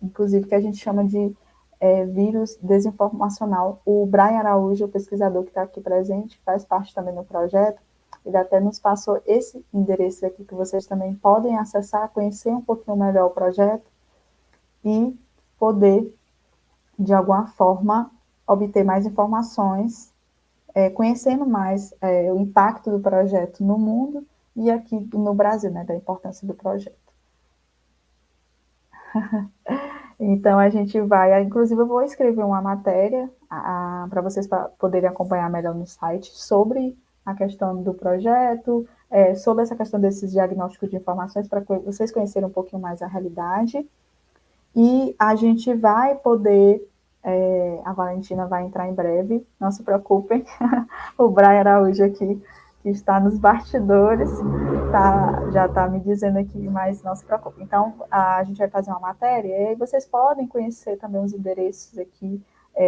Speaker 1: inclusive, que a gente chama de vírus desinformacional. O Brian Araújo, o pesquisador que está aqui presente, faz parte também do projeto, ele até nos passou esse endereço aqui que vocês também podem acessar, conhecer um pouquinho melhor o projeto e poder, de alguma forma, obter mais informações, conhecendo mais o impacto do projeto no mundo e aqui no Brasil, né, da importância do projeto. Então, a gente vai, inclusive eu vou escrever uma matéria para vocês poderem acompanhar melhor no site sobre a questão do projeto, sobre essa questão desses diagnósticos de informações, para vocês conhecerem um pouquinho mais a realidade. E a gente vai poder, a Valentina vai entrar em breve, não se preocupem, o Brian Araújo aqui, que está nos bastidores, já está me dizendo aqui, mas não se preocupe. Então, a gente vai fazer uma matéria, e aí vocês podem conhecer também os endereços aqui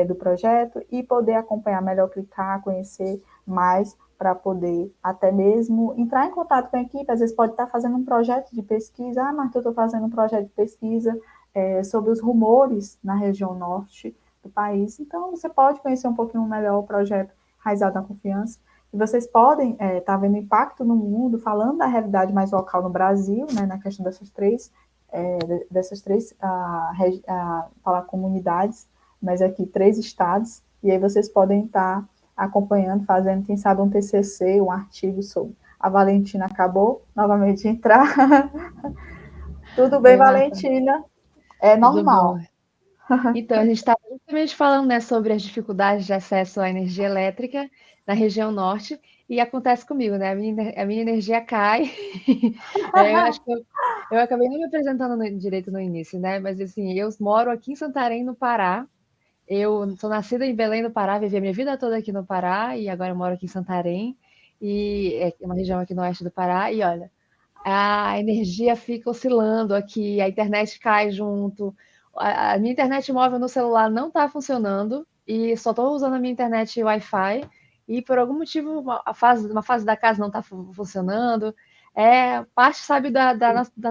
Speaker 1: do projeto e poder acompanhar melhor, clicar, conhecer mais, para poder até mesmo entrar em contato com a equipe. Às vezes pode estar fazendo um projeto de pesquisa, mas eu estou fazendo um projeto de pesquisa sobre os rumores na região norte do país. Então, você pode conhecer um pouquinho melhor o projeto Enraizado na Confiança. E vocês podem estar vendo impacto no mundo, falando da realidade mais local no Brasil, né, na questão dessas três falar comunidades, mas aqui 3 estados, e aí vocês podem estar acompanhando, fazendo, quem sabe, um TCC, um artigo sobre. A Valentina acabou novamente de entrar. Tudo bem, Valentina? É normal.
Speaker 3: Tudo bom. Então, a gente estava justamente falando, né, sobre as dificuldades de acesso à energia elétrica na região norte, e acontece comigo, né? A minha energia cai. Eu acho que eu acabei não me apresentando direito no início, né? Mas assim, eu moro aqui em Santarém, no Pará. Eu sou nascida em Belém, no Pará, vivi a minha vida toda aqui no Pará, e agora eu moro aqui em Santarém, e é uma região aqui no oeste do Pará, e olha, a energia fica oscilando aqui, a internet cai junto. A minha internet móvel no celular não está funcionando e só estou usando a minha internet Wi-Fi. E por algum motivo uma fase da casa não está funcionando. É parte, sabe, da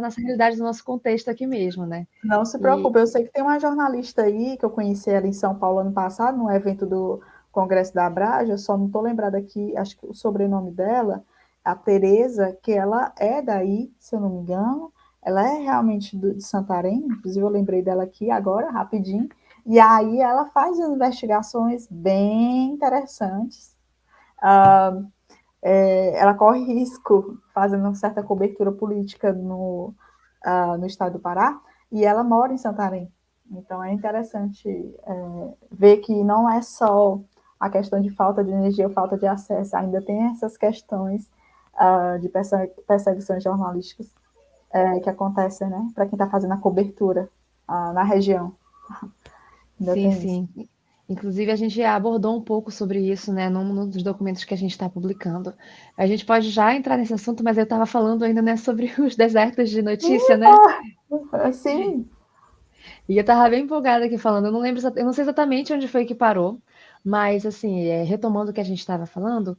Speaker 3: nossa realidade, do nosso contexto aqui mesmo, né?
Speaker 1: Não se preocupe, eu sei que tem uma jornalista aí, que eu conheci ela em São Paulo ano passado, no evento do Congresso da Abraja, só não estou lembrada aqui, acho que o sobrenome dela, a Tereza, que ela é daí, se eu não me engano, ela é realmente de Santarém, inclusive eu lembrei dela aqui agora, rapidinho, e aí ela faz investigações bem interessantes, ela corre risco fazendo uma certa cobertura política no estado do Pará, e ela mora em Santarém. Então, é interessante ver que não é só a questão de falta de energia ou falta de acesso, ainda tem essas questões de perseguições jornalísticas que acontecem, né, para quem está fazendo a cobertura na região. Ainda
Speaker 3: Sim,
Speaker 1: tem isso.
Speaker 3: sim. Inclusive, a gente abordou um pouco sobre isso, né, num dos documentos que a gente está publicando. A gente pode já entrar nesse assunto, mas eu estava falando ainda, né, sobre os desertos de notícia, né?
Speaker 1: Sim,
Speaker 3: E eu estava bem empolgada aqui falando. Eu não lembro, eu não sei exatamente onde foi que parou, mas assim, retomando o que a gente estava falando,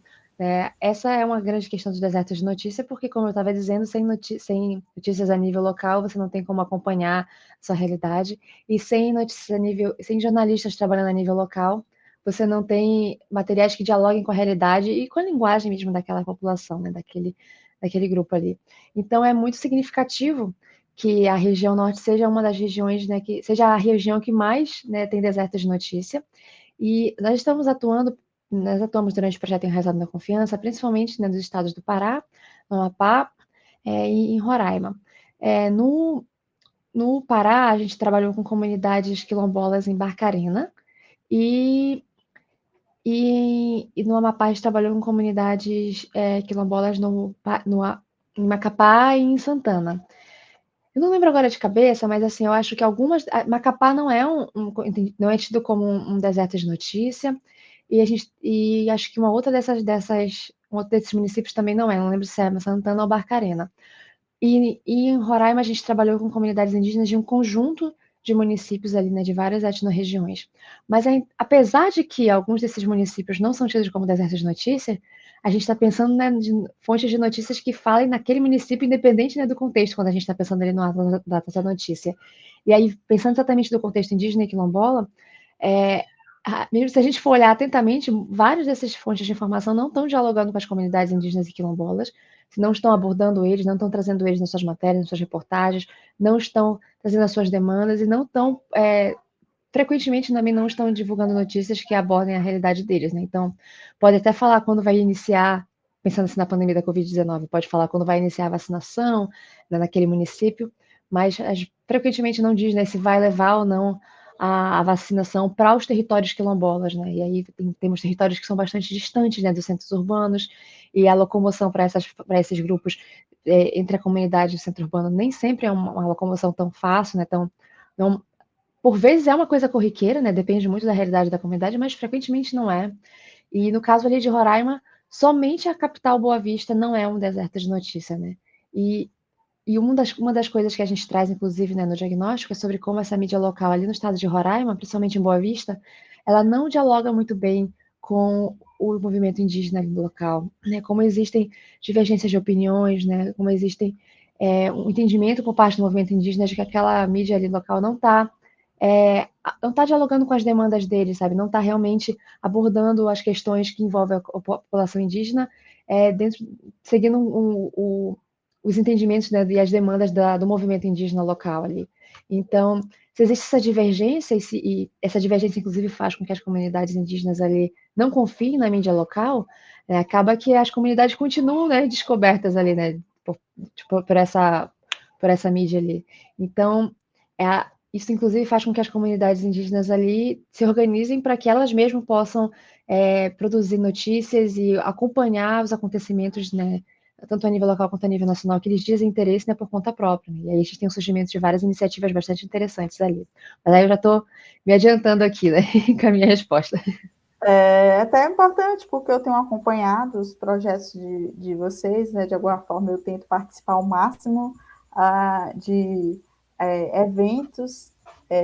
Speaker 3: essa é uma grande questão dos desertos de notícia, porque, como eu estava dizendo, sem notícias a nível local, você não tem como acompanhar a sua realidade, e sem notícias a nível, sem jornalistas trabalhando a nível local, você não tem materiais que dialoguem com a realidade e com a linguagem mesmo daquela população, né, daquele grupo ali. Então, é muito significativo que a região norte seja uma das regiões, né, que seja a região que mais, né, tem deserto de notícia. E nós atuamos durante o projeto Enraizado na Confiança, principalmente, né, nos estados do Pará, no Amapá, e em Roraima. No Pará, a gente trabalhou com comunidades quilombolas em Barcarena e, e no Amapá a gente trabalhou com comunidades quilombolas em Macapá e em Santana. Eu não lembro agora de cabeça, mas assim, eu acho que Macapá não é não é tido como um deserto de notícia, e acho que uma outra um outro desses municípios também não lembro se é Santana ou Barcarena. E em Roraima a gente trabalhou com comunidades indígenas de um conjunto de municípios ali, né, de várias etnorregiões. Mas apesar de que alguns desses municípios não são tidos como desertos de notícia, a gente está pensando, né, de fontes de notícias que falem naquele município, independente, né, do contexto, quando a gente está pensando ali no ato da notícia. E aí, pensando exatamente do contexto indígena e quilombola, é, mesmo se a gente for olhar atentamente, várias dessas fontes de informação não estão dialogando com as comunidades indígenas e quilombolas, não estão abordando eles, não estão trazendo eles nas suas matérias, nas suas reportagens, não estão trazendo as suas demandas e não estão, frequentemente também não estão divulgando notícias que abordem a realidade deles, né? Então, pode até falar quando vai iniciar, pensando assim na pandemia da Covid-19, pode falar quando vai iniciar a vacinação, né, naquele município, mas frequentemente não diz, né, se vai levar ou não a vacinação para os territórios quilombolas, né? E aí temos territórios que são bastante distantes, né, dos centros urbanos, e a locomoção para esses grupos entre a comunidade e o centro urbano nem sempre é uma locomoção tão fácil, né? Não, por vezes é uma coisa corriqueira, né? Depende muito da realidade da comunidade, mas frequentemente não é. E no caso ali de Roraima, somente a capital Boa Vista não é um deserto de notícia, né? E, e uma das coisas que a gente traz, inclusive, né, no diagnóstico, é sobre como essa mídia local ali no estado de Roraima, principalmente em Boa Vista, ela não dialoga muito bem com o movimento indígena ali no local, né? Como existem divergências de opiniões, né? Como existem um entendimento por parte do movimento indígena de que aquela mídia ali local não está dialogando com as demandas deles, sabe? Não está realmente abordando as questões que envolvem a população indígena dentro, seguindo os entendimentos, né, e as demandas do movimento indígena local ali. Então, se existe essa divergência, e essa divergência, inclusive, faz com que as comunidades indígenas ali não confiem na mídia local, acaba que as comunidades continuam, né, descobertas ali, né, por essa mídia ali. Então, isso, inclusive, faz com que as comunidades indígenas ali se organizem para que elas mesmas possam produzir notícias e acompanhar os acontecimentos, né, tanto a nível local quanto a nível nacional, que eles dizem interesse, né, por conta própria. Né? E aí a gente tem o surgimento de várias iniciativas bastante interessantes ali. Mas aí eu já estou me adiantando aqui, né, com a minha resposta.
Speaker 1: É até importante, porque eu tenho acompanhado os projetos de vocês, né? De alguma forma eu tento participar ao máximo de eventos,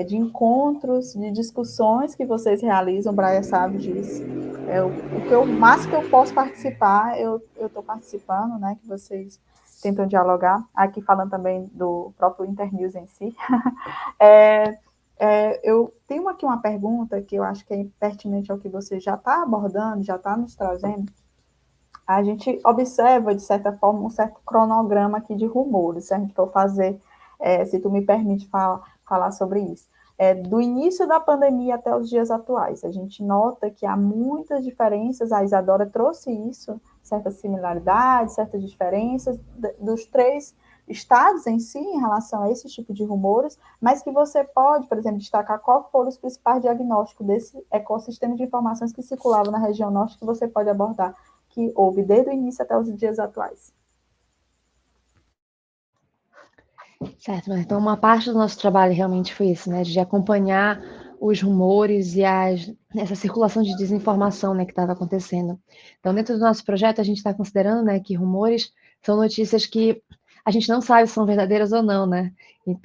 Speaker 1: de encontros, de discussões que vocês realizam, o Braia sabe disso. O máximo que eu posso participar, eu estou participando, né? Que vocês tentam dialogar. Aqui falando também do próprio Internews em si. Eu tenho aqui uma pergunta que eu acho que é pertinente ao que você já está abordando, já está nos trazendo. A gente observa, de certa forma, um certo cronograma aqui de rumores, se a gente for fazer, se tu me permite falar sobre isso. Do início da pandemia até os dias atuais, a gente nota que há muitas diferenças, a Isadora trouxe isso, certas similaridades, certas diferenças dos três estados em si, em relação a esse tipo de rumores, mas que você pode, por exemplo, destacar qual foram os principais diagnósticos desse ecossistema de informações que circulavam na região norte, que você pode abordar, que houve desde o início até os dias atuais.
Speaker 3: Certo, mas então uma parte do nosso trabalho realmente foi isso, né, de acompanhar os rumores e essa circulação de desinformação, né, que estava acontecendo. Então, dentro do nosso projeto, a gente está considerando, né, que rumores são notícias que a gente não sabe se são verdadeiras ou não, né,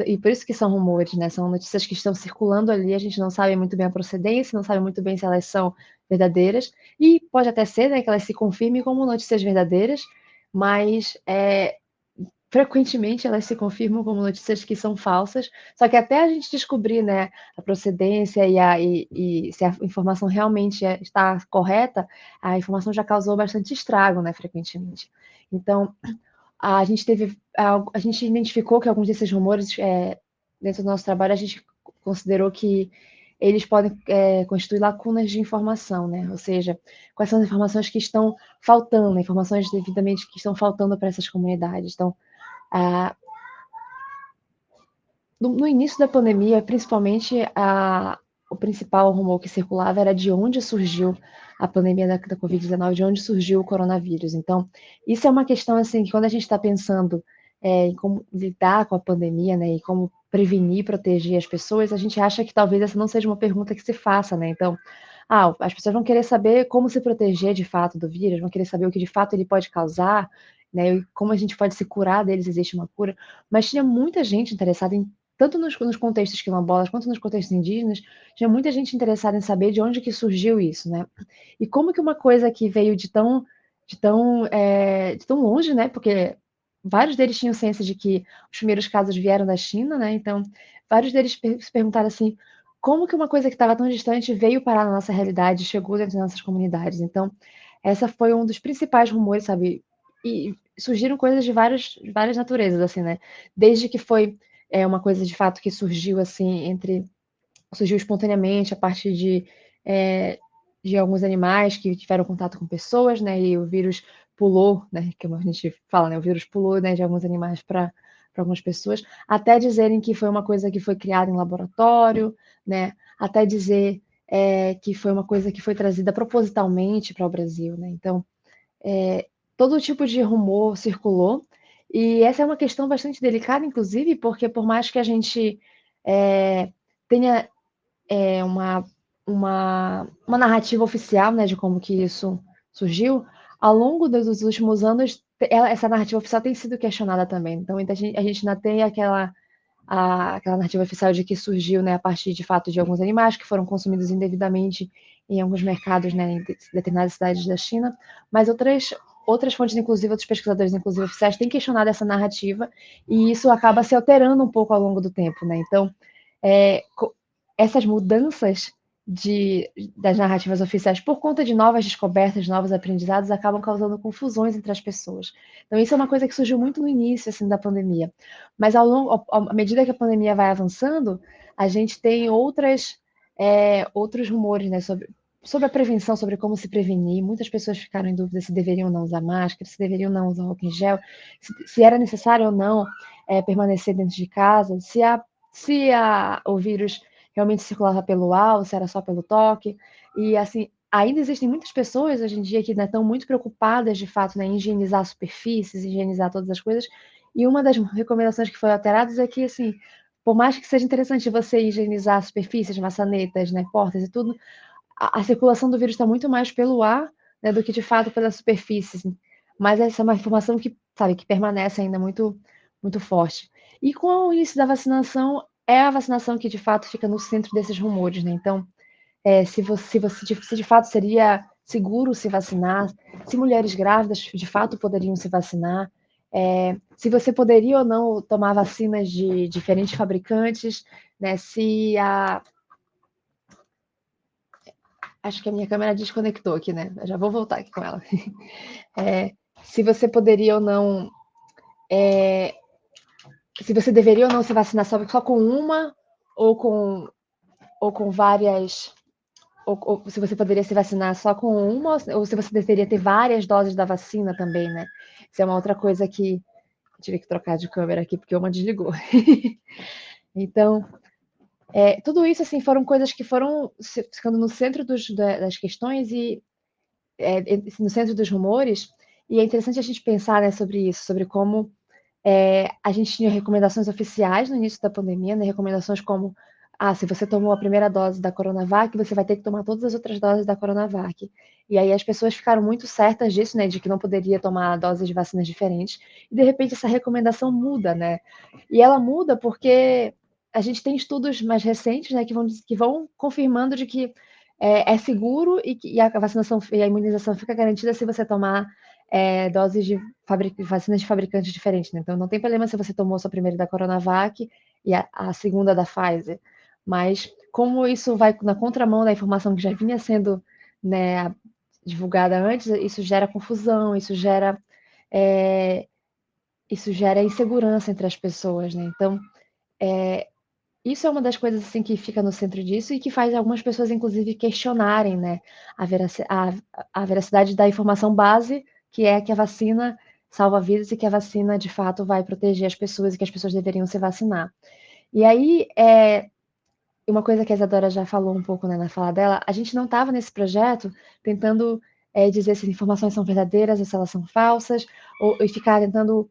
Speaker 3: e por isso que são rumores, né, são notícias que estão circulando ali, a gente não sabe muito bem a procedência, não sabe muito bem se elas são verdadeiras, e pode até ser, né, que elas se confirmem como notícias verdadeiras, mas frequentemente elas se confirmam como notícias que são falsas, só que até a gente descobrir, né, a procedência e se a informação realmente está correta, a informação já causou bastante estrago, né, frequentemente. Então, a gente identificou que alguns desses rumores, dentro do nosso trabalho, a gente considerou que eles podem constituir lacunas de informação, né? Ou seja, quais são as informações que estão faltando, informações devidamente que estão faltando para essas comunidades. Então, no início da pandemia, principalmente, o principal rumor que circulava era de onde surgiu a pandemia da Covid-19, de onde surgiu o coronavírus. Então, isso é uma questão assim que quando a gente está pensando em como lidar com a pandemia, né, e como prevenir e proteger as pessoas, a gente acha que talvez essa não seja uma pergunta que se faça, né? Então, as pessoas vão querer saber como se proteger de fato do vírus, vão querer saber o que de fato ele pode causar, né, e como a gente pode se curar deles, existe uma cura. Mas tinha muita gente interessada em tanto nos contextos quilombolas quanto nos contextos indígenas, tinha muita gente interessada em saber de onde que surgiu isso, né? E como que uma coisa que veio de tão longe, né? Porque vários deles tinham ciência de que os primeiros casos vieram da China, né? Então, vários deles se perguntaram assim, como que uma coisa que estava tão distante veio parar na nossa realidade, chegou dentro das nossas comunidades? Então, essa foi um dos principais rumores, sabe? E surgiram coisas de várias naturezas, assim, né? Desde que foi uma coisa de fato que surgiu assim surgiu espontaneamente a partir de alguns animais que tiveram contato com pessoas, né? E o vírus pulou, né? Como a gente fala, né? O vírus pulou, né? De alguns animais para algumas pessoas, até dizerem que foi uma coisa que foi criada em laboratório, né? Até dizer que foi uma coisa que foi trazida propositalmente para o Brasil, né? Então, todo tipo de rumor circulou, e essa é uma questão bastante delicada, inclusive, porque por mais que a gente tenha uma narrativa oficial, né, de como que isso surgiu, ao longo dos últimos anos, essa narrativa oficial tem sido questionada também. Então, a gente ainda tem aquela narrativa oficial de que surgiu, né, a partir de fato de alguns animais que foram consumidos indevidamente em alguns mercados, né, em determinadas cidades da China, mas outras fontes, inclusive outros pesquisadores, inclusive oficiais, têm questionado essa narrativa e isso acaba se alterando um pouco ao longo do tempo, né? Então, essas mudanças das narrativas oficiais por conta de novas descobertas, novos aprendizados, acabam causando confusões entre as pessoas. Então, isso é uma coisa que surgiu muito no início assim, da pandemia. Mas à medida que a pandemia vai avançando, a gente tem outros rumores, né, sobre a prevenção, sobre como se prevenir. Muitas pessoas ficaram em dúvida se deveriam ou não usar máscara, se deveriam ou não usar álcool em gel, se era necessário ou não permanecer dentro de casa, se o vírus realmente circulava pelo ar ou se era só pelo toque. E, assim, ainda existem muitas pessoas hoje em dia que ainda estão muito preocupadas, de fato, né, em higienizar superfícies, higienizar todas as coisas. E uma das recomendações que foram alteradas é que, assim, por mais que seja interessante você higienizar superfícies, maçanetas, né, portas e tudo, a circulação do vírus está muito mais pelo ar, né, do que de fato pelas superfícies. Mas essa é uma informação que, sabe, que permanece ainda muito, muito forte. E com o início da vacinação, é a vacinação que de fato fica no centro desses rumores, né? Então, se de fato seria seguro se vacinar, se mulheres grávidas de fato poderiam se vacinar, se você poderia ou não tomar vacinas de diferentes fabricantes, né? Acho que a minha câmera desconectou aqui, né? Eu já vou voltar aqui com ela. Se você poderia ou não. Se você deveria ou não se vacinar só com uma ou com várias. Ou se você poderia se vacinar só com uma, ou se você deveria ter várias doses da vacina também, né? Isso é uma outra coisa que tive que trocar de câmera aqui porque uma desligou. Então, tudo isso, assim, foram coisas que foram ficando no centro das questões e no centro dos rumores, e é interessante a gente pensar, né, sobre isso, sobre como a gente tinha recomendações oficiais no início da pandemia, né, recomendações como, se você tomou a primeira dose da Coronavac, você vai ter que tomar todas as outras doses da Coronavac. E aí as pessoas ficaram muito certas disso, né, de que não poderia tomar doses de vacinas diferentes, e de repente essa recomendação muda, né? E ela muda porque a gente tem estudos mais recentes, né, que vão confirmando de que é seguro e a vacinação e a imunização fica garantida se você tomar doses de vacinas de fabricantes diferentes, né? Então não tem problema se você tomou sua primeira da Coronavac e a segunda da Pfizer, mas como isso vai na contramão da informação que já vinha sendo, né, divulgada antes, isso gera confusão, isso gera insegurança entre as pessoas, né? Então, isso é uma das coisas assim que fica no centro disso e que faz algumas pessoas, inclusive, questionarem, né, a veracidade da informação base, que é que a vacina salva vidas e que a vacina, de fato, vai proteger as pessoas e que as pessoas deveriam se vacinar. E aí, uma coisa que a Isadora já falou um pouco, né, na fala dela, a gente não estava nesse projeto tentando dizer se as informações são verdadeiras ou se elas são falsas, e ficar tentando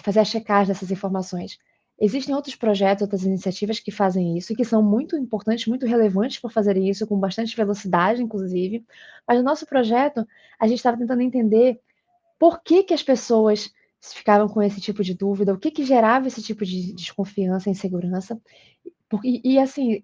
Speaker 3: fazer a checagem dessas informações. Existem outros projetos, outras iniciativas que fazem isso e que são muito importantes, muito relevantes por fazerem isso, com bastante velocidade, inclusive. Mas no nosso projeto, a gente estava tentando entender por que as pessoas ficavam com esse tipo de dúvida, o que gerava esse tipo de desconfiança e insegurança. E assim,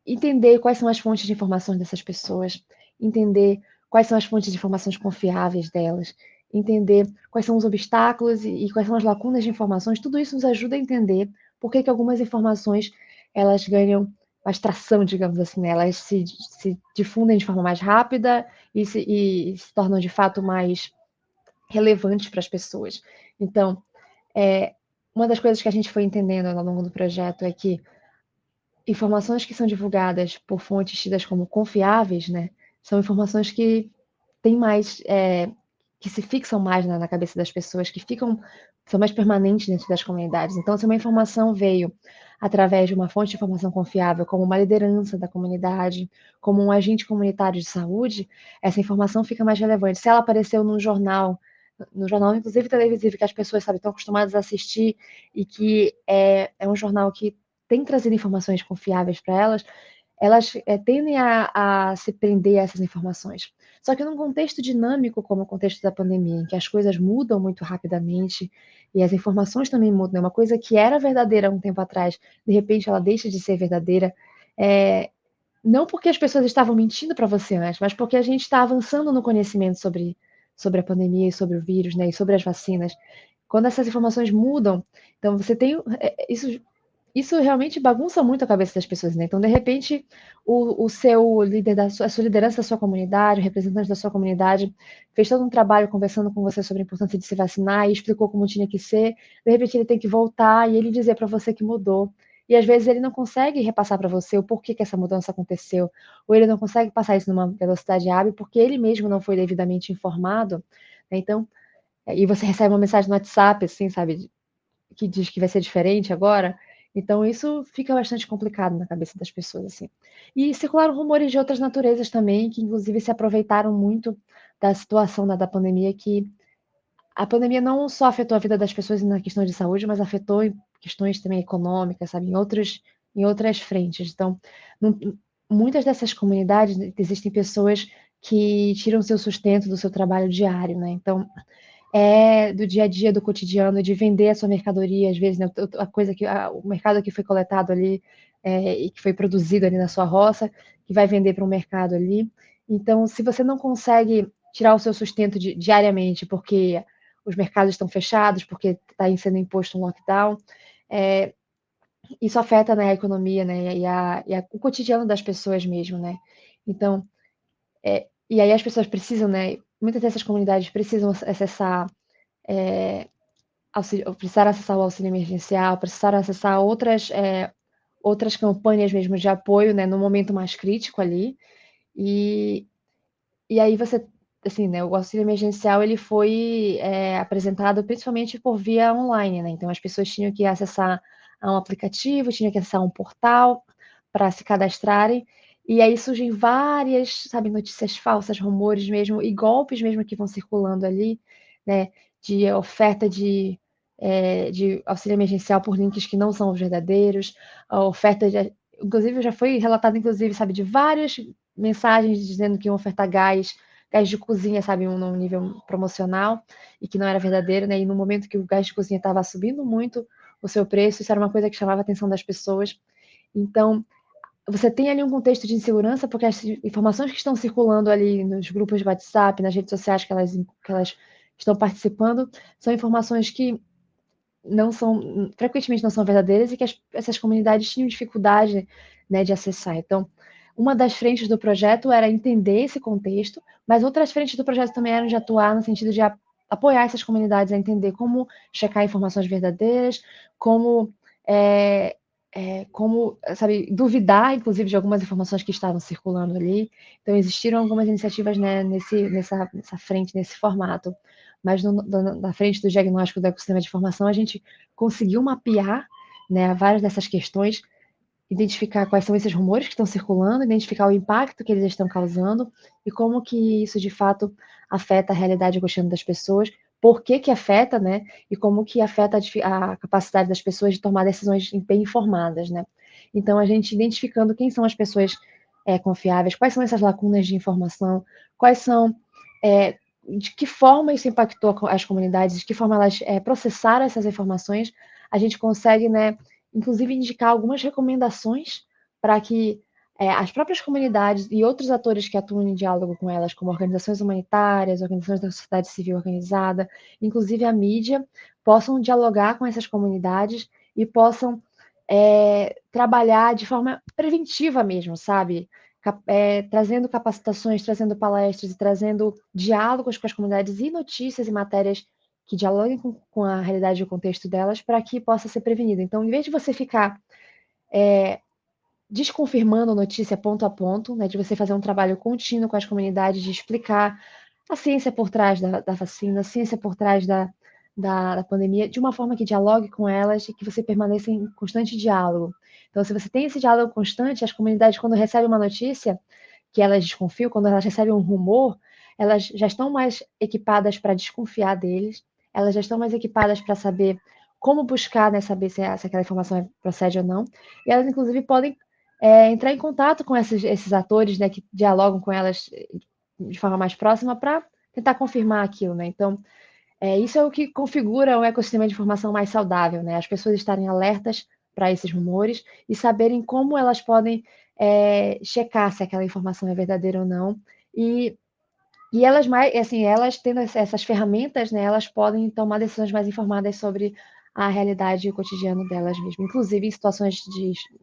Speaker 3: entender quais são as fontes de informações dessas pessoas, entender quais são as fontes de informações confiáveis delas, entender quais são os obstáculos e quais são as lacunas de informações, tudo isso nos ajuda a entender por que algumas informações elas ganham mais tração, digamos assim, né? Elas se difundem de forma mais rápida e se tornam de fato mais relevantes para as pessoas. Então, uma das coisas que a gente foi entendendo ao longo do projeto é que informações que são divulgadas por fontes tidas como confiáveis, né, são informações que têm mais, que se fixam mais na cabeça das pessoas, são mais permanentes dentro das comunidades. Então, se uma informação veio através de uma fonte de informação confiável, como uma liderança da comunidade, como um agente comunitário de saúde, essa informação fica mais relevante. Se ela apareceu no jornal inclusive televisivo, que as pessoas, sabe, estão acostumadas a assistir e que é um jornal que tem trazido informações confiáveis para elas tendem a se prender a essas informações. Só que num contexto dinâmico, como o contexto da pandemia, em que as coisas mudam muito rapidamente e as informações também mudam, né? Uma coisa que era verdadeira um tempo atrás, de repente ela deixa de ser verdadeira, não porque as pessoas estavam mentindo para você antes, mas porque a gente está avançando no conhecimento sobre a pandemia e sobre o vírus, né, e sobre as vacinas. Quando essas informações mudam, então você tem isso realmente bagunça muito a cabeça das pessoas, né? Então, de repente, o seu líder a sua liderança da sua comunidade, o representante da sua comunidade, fez todo um trabalho conversando com você sobre a importância de se vacinar e explicou como tinha que ser. De repente, ele tem que voltar e ele dizer para você que mudou. E às vezes ele não consegue repassar para você o porquê que essa mudança aconteceu, ou ele não consegue passar isso numa velocidade hábil porque ele mesmo não foi devidamente informado, né? Então, e você recebe uma mensagem no WhatsApp, assim, sabe, que diz que vai ser diferente agora. Então, isso fica bastante complicado na cabeça das pessoas, assim. E circularam rumores de outras naturezas também, que inclusive se aproveitaram muito da situação da pandemia, que a pandemia não só afetou a vida das pessoas na questão de saúde, mas afetou em questões também econômicas, sabe, em outras frentes. Então, muitas dessas comunidades, existem pessoas que tiram seu sustento do seu trabalho diário, né? Então, do dia a dia, do cotidiano, de vender a sua mercadoria, às vezes, né, o mercado que foi coletado ali e que foi produzido ali na sua roça, que vai vender para um mercado ali. Então, se você não consegue tirar o seu sustento diariamente, porque os mercados estão fechados, porque está sendo imposto um lockdown, isso afeta, né, a economia, né, o cotidiano das pessoas mesmo, né? Então, e aí as pessoas precisam, né? Muitas dessas comunidades precisam acessar precisar acessar o auxílio emergencial, precisar acessar outras campanhas mesmo de apoio, né, no momento mais crítico ali. E aí você assim, né, o auxílio emergencial ele foi apresentado principalmente por via online, né? Então as pessoas tinham que acessar a um aplicativo, tinham que acessar um portal para se cadastrarem, e aí surgem várias, sabe, notícias falsas, rumores mesmo, e golpes mesmo que vão circulando ali, né, de oferta de auxílio emergencial por links que não são os verdadeiros, a oferta de, inclusive já foi relatado, inclusive, sabe, de várias mensagens dizendo que iam ofertar gás de cozinha, sabe, num nível promocional e que não era verdadeiro, né? E no momento que o gás de cozinha estava subindo muito o seu preço, isso era uma coisa que chamava a atenção das pessoas. Então, você tem ali um contexto de insegurança, porque as informações que estão circulando ali nos grupos de WhatsApp, nas redes sociais que elas estão participando, são informações que não são, frequentemente não são verdadeiras e que essas comunidades tinham dificuldade, né, de acessar. Então, uma das frentes do projeto era entender esse contexto, mas outras frentes do projeto também eram de atuar no sentido de apoiar essas comunidades a entender como checar informações verdadeiras, como, como, sabe, duvidar, inclusive, de algumas informações que estavam circulando ali. Então, existiram algumas iniciativas, né, nessa frente, nesse formato. Mas na frente do diagnóstico do ecossistema de informação, a gente conseguiu mapear, né, várias dessas questões, identificar quais são esses rumores que estão circulando, identificar o impacto que eles estão causando e como que isso de fato afeta a realidade e o cotidiano das pessoas, por que que afeta, né, e como que afeta a capacidade das pessoas de tomar decisões bem informadas, né. Então, a gente identificando quem são as pessoas confiáveis, quais são essas lacunas de informação, quais são, é, de que forma isso impactou as comunidades, de que forma elas processaram essas informações, a gente consegue, né, inclusive indicar algumas recomendações para que as próprias comunidades e outros atores que atuam em diálogo com elas, como organizações humanitárias, organizações da sociedade civil organizada, inclusive a mídia, possam dialogar com essas comunidades e possam trabalhar de forma preventiva mesmo, sabe? Trazendo capacitações, trazendo palestras e trazendo diálogos com as comunidades e notícias e matérias que dialoguem com a realidade e o contexto delas para que possa ser prevenido. Então, em vez de você ficar desconfirmando a notícia ponto a ponto, né, de você fazer um trabalho contínuo com as comunidades, de explicar a ciência por trás da vacina, a ciência por trás da pandemia, de uma forma que dialogue com elas e que você permaneça em constante diálogo. Então, se você tem esse diálogo constante, as comunidades, quando recebem uma notícia que elas desconfiam, quando elas recebem um rumor, elas já estão mais equipadas para desconfiar deles, elas já estão mais equipadas para saber como buscar, né, saber se aquela informação procede ou não, e elas, inclusive, podem entrar em contato com esses atores, né, que dialogam com elas de forma mais próxima para tentar confirmar aquilo, né? Então, isso é o que configura um ecossistema de informação mais saudável, né? As pessoas estarem alertas para esses rumores e saberem como elas podem checar se aquela informação é verdadeira ou não. E elas mais, assim, elas tendo essas ferramentas, né, elas podem tomar decisões mais informadas sobre a realidade e o cotidiano delas mesmo, inclusive em situações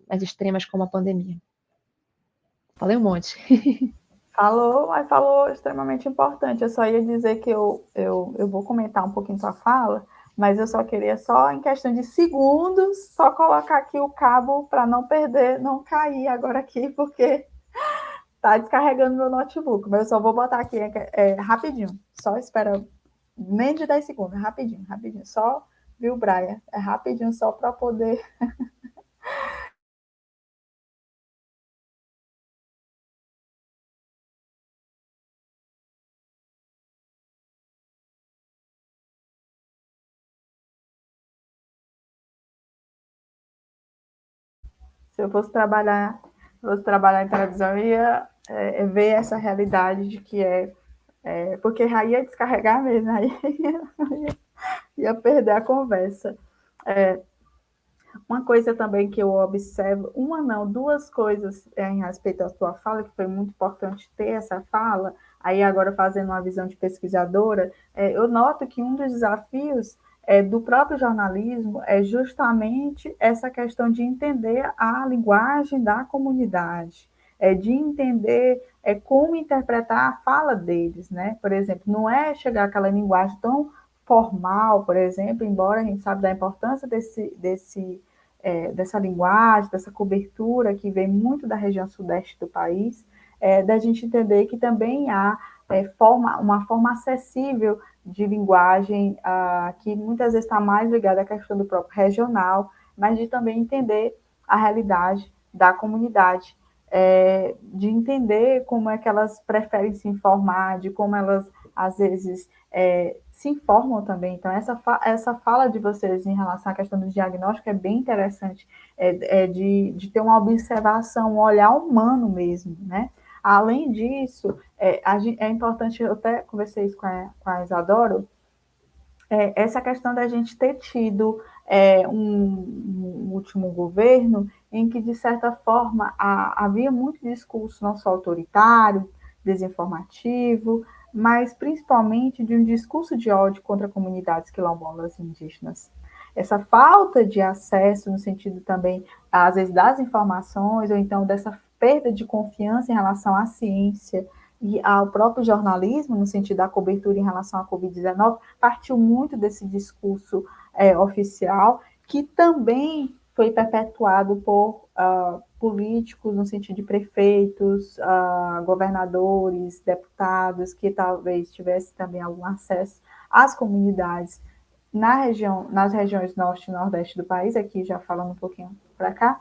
Speaker 3: mais extremas como a pandemia. Falei um monte.
Speaker 1: Falou, mas falou extremamente importante. Eu só ia dizer que eu vou comentar um pouquinho sua fala, mas eu só queria, só em questão de segundos, só colocar aqui o cabo para não perder, não cair agora aqui, porque tá descarregando meu notebook. Mas eu só vou botar aqui rapidinho. Só espera menos de 10 segundos, rapidinho, rapidinho. Só, viu, Brian? É rapidinho só para poder. Se eu fosse trabalhar em televisão, eu ia ver essa realidade de que porque aí ia descarregar mesmo, aí ia perder a conversa. Uma coisa também que eu observo, uma não, duas coisas em respeito à sua fala, que foi muito importante ter essa fala, aí agora fazendo uma visão de pesquisadora, eu noto que um dos desafios do próprio jornalismo é justamente essa questão de entender a linguagem da comunidade, de entender como interpretar a fala deles, né? Por exemplo, não é chegar àquela linguagem tão formal, por exemplo, embora a gente sabe da importância dessa linguagem, dessa cobertura que vem muito da região sudeste do país, da gente entender que também há uma forma acessível de linguagem, que muitas vezes está mais ligada à questão do próprio regional, mas de também entender a realidade da comunidade, de entender como é que elas preferem se informar, de como elas, às vezes, se informam também. Então, essa fala de vocês em relação à questão do diagnóstico é bem interessante, de ter uma observação, um olhar humano mesmo, né? Além disso, é importante, eu até conversei isso com a Isadora, essa questão da gente ter tido um último governo em que, de certa forma, havia muito discurso não só autoritário, desinformativo, mas principalmente de um discurso de ódio contra comunidades quilombolas e indígenas. Essa falta de acesso, no sentido também, às vezes, das informações, ou então dessa perda de confiança em relação à ciência, e ao próprio jornalismo, no sentido da cobertura em relação à Covid-19, partiu muito desse discurso oficial, que também foi perpetuado por políticos, no sentido de prefeitos, governadores, deputados, que talvez tivessem também algum acesso às comunidades nas regiões norte e nordeste do país, aqui já falando um pouquinho para cá,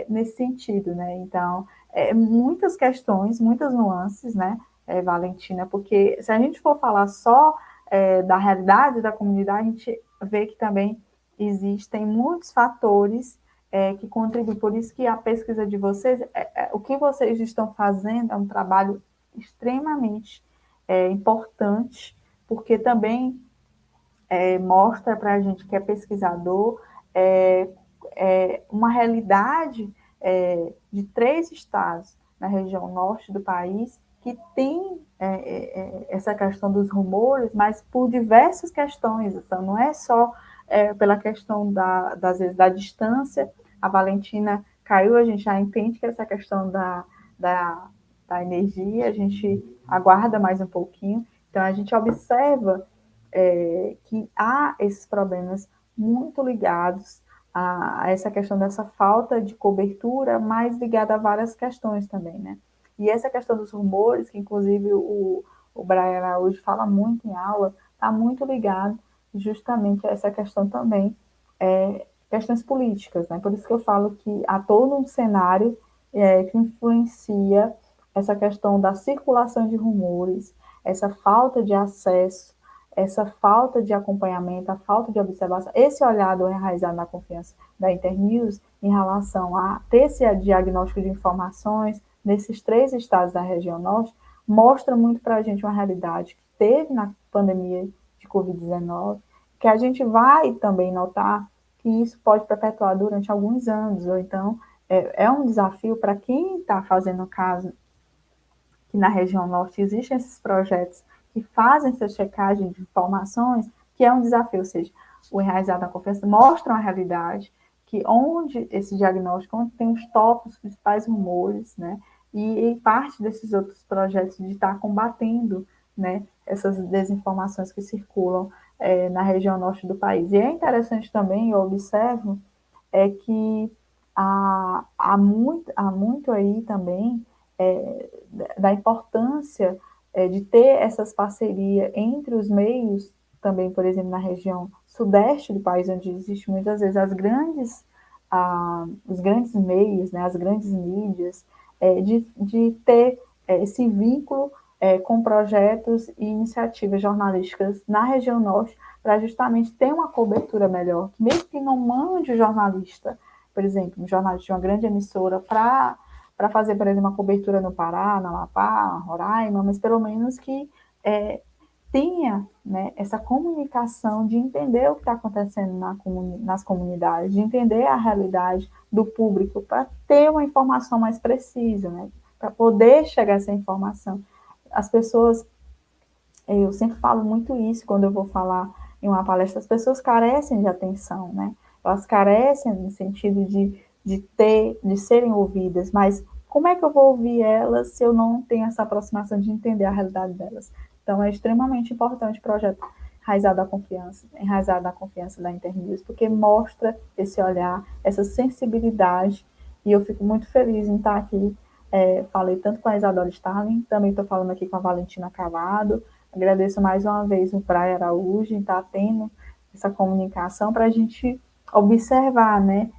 Speaker 1: nesse sentido, né? Então, muitas questões, muitas nuances, né, Valentina, porque se a gente for falar só da realidade da comunidade, a gente vê que também existem muitos fatores que contribuem. Por isso que a pesquisa de vocês, o que vocês estão fazendo é um trabalho extremamente importante, porque também mostra para a gente que é pesquisador uma realidade de 3 estados na região norte do país que tem essa questão dos rumores, mas por diversas questões. Então, não é só pela questão às vezes, da distância. A Valentina caiu, a gente já entende que essa questão da, da energia, a gente aguarda mais um pouquinho. Então, a gente observa que há esses problemas muito ligados a essa questão dessa falta de cobertura, mais ligada a várias questões também, né? E essa questão dos rumores, que inclusive o Brian Araújo fala muito em aula, está muito ligado justamente a essa questão também, questões políticas, né? Por isso que eu falo que há todo um cenário que influencia essa questão da circulação de rumores, essa falta de acesso, essa falta de acompanhamento, a falta de observação, esse olhar enraizado na confiança da Internews em relação a ter esse diagnóstico de informações nesses 3 estados da região norte, mostra muito para a gente uma realidade que teve na pandemia de Covid-19, que a gente vai também notar que isso pode perpetuar durante alguns anos, ou então um desafio para quem está fazendo caso que na região norte existem esses projetos que fazem essa checagem de informações, que é um desafio, ou seja, o enraizado na confiança mostra uma realidade que onde esse diagnóstico, onde tem os tópicos, os principais rumores, né, e parte desses outros projetos de estar combatendo, né, essas desinformações que circulam na região norte do país. E é interessante também, eu observo, que há muito aí também da importância de ter essas parcerias entre os meios, também, por exemplo, na região sudeste do país, onde existe muitas vezes os grandes meios, né, as grandes mídias, de ter esse vínculo com projetos e iniciativas jornalísticas na região norte, para justamente ter uma cobertura melhor, que mesmo que não mande o jornalista, por exemplo, um jornalista de uma grande emissora para fazer, por exemplo, uma cobertura no Pará, na Amapá, Roraima, mas pelo menos que tenha, né, essa comunicação de entender o que está acontecendo nas comunidades, de entender a realidade do público, para ter uma informação mais precisa, né, para poder chegar a essa informação. As pessoas, eu sempre falo muito isso quando eu vou falar em uma palestra, as pessoas carecem de atenção, né? Elas carecem no sentido de serem ouvidas, mas como é que eu vou ouvir elas se eu não tenho essa aproximação de entender a realidade delas? Então, é extremamente importante o projeto enraizado na confiança da Internews, porque mostra esse olhar, essa sensibilidade, e eu fico muito feliz em estar aqui falei tanto com a Isadora Starling, também estou falando aqui com a Valentina Cavado. Agradeço mais uma vez o Praia Araújo em estar tendo essa comunicação para a gente observar, né,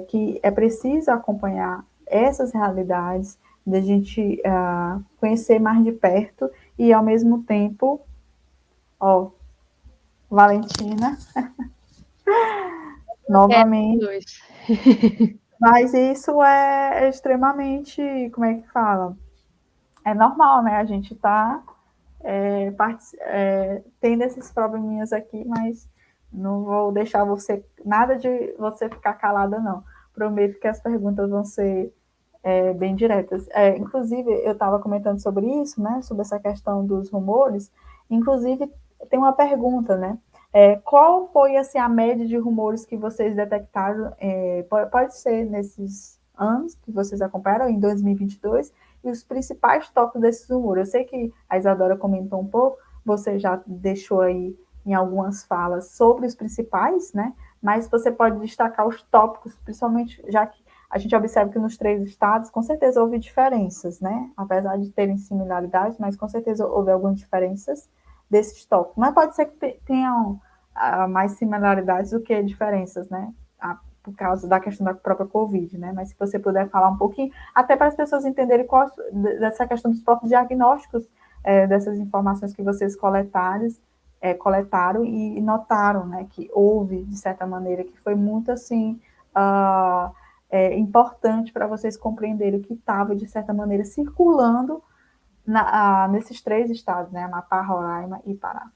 Speaker 1: que é preciso acompanhar essas realidades, da gente conhecer mais de perto e, ao mesmo tempo, ó, Valentina, novamente, mas isso é extremamente, como é que fala? É normal, né? A gente está tendo esses probleminhas aqui, mas não vou deixar nada de você ficar calada, não. Prometo que as perguntas vão ser bem diretas. Inclusive, eu estava comentando sobre isso, né? Sobre essa questão dos rumores. Inclusive, tem uma pergunta, né? Qual foi assim, a média de rumores que vocês detectaram? Pode ser nesses anos que vocês acompanharam, em 2022, e os principais tópicos desses rumores. Eu sei que a Isadora comentou um pouco, você já deixou aí em algumas falas sobre os principais, né? Mas você pode destacar os tópicos, principalmente já que a gente observa que nos 3 estados, com certeza, houve diferenças, né? Apesar de terem similaridades, mas com certeza houve algumas diferenças desses tópicos. Mas pode ser que tenham mais similaridades do que diferenças, né? Por causa da questão da própria Covid, né? Mas se você puder falar um pouquinho, até para as pessoas entenderem dessa questão dos próprios diagnósticos, dessas informações que vocês coletaram e notaram, né? Que houve, de certa maneira, que foi muito assim... importante para vocês compreenderem o que estava, de certa maneira, circulando nesses 3 estados, né? Amapá, Roraima e Pará.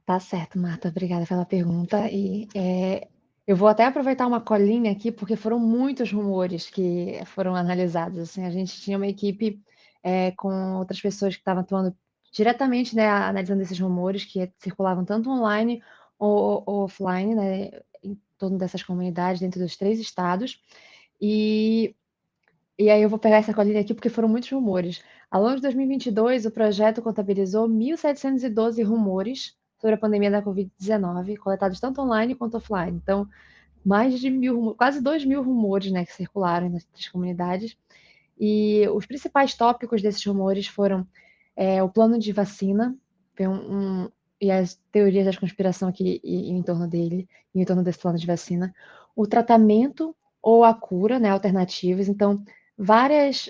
Speaker 3: Tá certo, Marta, obrigada pela pergunta. E eu vou até aproveitar uma colinha aqui, porque foram muitos rumores que foram analisados. Assim, a gente tinha uma equipe com outras pessoas que estavam atuando diretamente, né, analisando esses rumores que circulavam tanto online ou offline, né, em torno dessas comunidades, dentro dos 3 estados. E aí eu vou pegar essa colinha aqui porque foram muitos rumores. Ao longo de 2022, o projeto contabilizou 1.712 rumores sobre a pandemia da Covid-19, coletados tanto online quanto offline. Então, mais de 1.000, quase 2.000 rumores, né, que circularam nas comunidades. E os principais tópicos desses rumores foram o plano de vacina, e as teorias da conspiração aqui em torno dele, em torno desse plano de vacina, o tratamento ou a cura, né, alternativas. Então, vários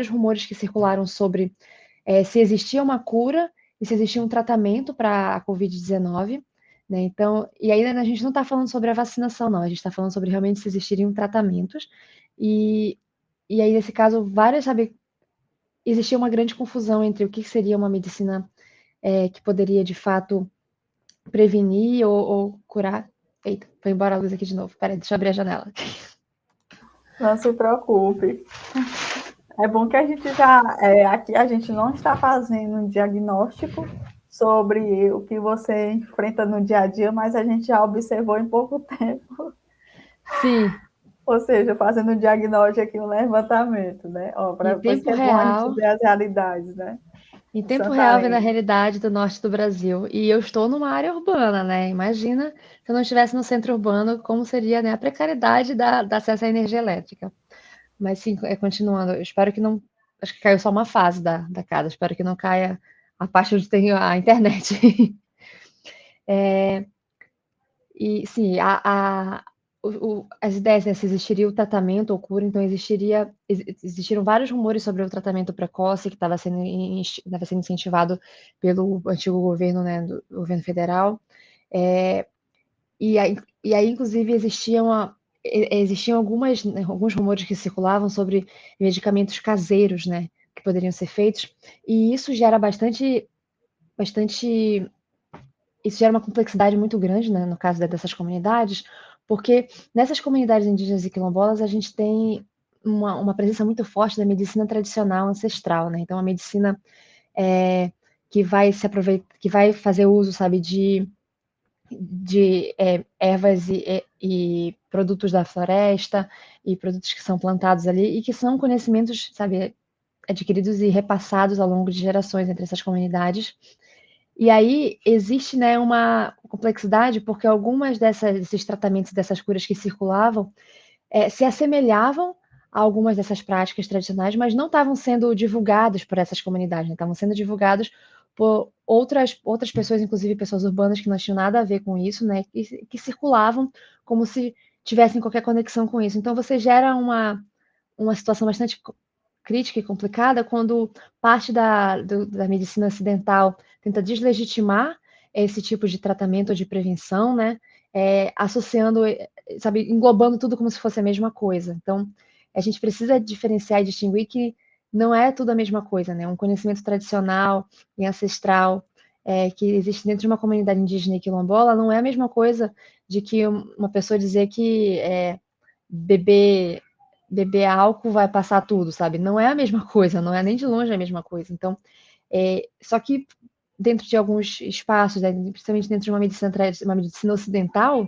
Speaker 3: rumores que circularam sobre se existia uma cura e se existia um tratamento para a Covid-19, né? Então, e aí a gente não está falando sobre a vacinação, não, a gente está falando sobre realmente se existiriam tratamentos, e aí, nesse caso, existia uma grande confusão entre o que seria uma medicina que poderia, de fato, prevenir ou curar. Eita, foi embora a luz aqui de novo. Peraí, deixa eu abrir a janela.
Speaker 1: Não se preocupe. É bom que a gente aqui a gente não está fazendo um diagnóstico sobre o que você enfrenta no dia a dia, mas a gente já observou em pouco tempo.
Speaker 3: Sim.
Speaker 1: Ou seja, fazendo um diagnóstico aqui, um levantamento, né? Por isso que é bom a gente ver as realidades, né?
Speaker 3: Em tempo real, vendo a realidade do norte do Brasil. E eu estou numa área urbana, né? Imagina se eu não estivesse no centro urbano, como seria, né, a precariedade da acesso à energia elétrica. Mas sim, continuando, eu espero que não... Acho que caiu só uma fase da casa, espero que não caia a parte onde tem a internet. E sim, as ideias, né, se existiria o tratamento ou cura, então existiram vários rumores sobre o tratamento precoce que estava sendo incentivado pelo antigo governo, né, do governo federal. E aí, inclusive, existiam alguns rumores que circulavam sobre medicamentos caseiros, né, que poderiam ser feitos, e isso gera isso gera uma complexidade muito grande, né, no caso dessas comunidades, porque nessas comunidades indígenas e quilombolas a gente tem uma presença muito forte da medicina tradicional ancestral, né? Então a medicina que vai fazer uso, sabe, de ervas e produtos da floresta e produtos que são plantados ali e que são conhecimentos, sabe, adquiridos e repassados ao longo de gerações entre essas comunidades. E aí existe, né, uma complexidade, porque algumas desses tratamentos, dessas curas que circulavam, se assemelhavam a algumas dessas práticas tradicionais, mas não estavam sendo divulgados por essas comunidades, né? Estavam sendo divulgados por outras pessoas, inclusive pessoas urbanas que não tinham nada a ver com isso, né? Que circulavam como se tivessem qualquer conexão com isso. Então você gera uma situação bastante crítica e complicada quando parte da medicina ocidental tenta deslegitimar esse tipo de tratamento ou de prevenção, né? Associando, sabe, englobando tudo como se fosse a mesma coisa. Então, a gente precisa diferenciar e distinguir que não é tudo a mesma coisa, né? Um conhecimento tradicional e ancestral que existe dentro de uma comunidade indígena e quilombola não é a mesma coisa de que uma pessoa dizer que beber beber álcool vai passar tudo, sabe? Não é a mesma coisa, não é nem de longe a mesma coisa. Então, só que dentro de alguns espaços, né, principalmente dentro de uma medicina ocidental,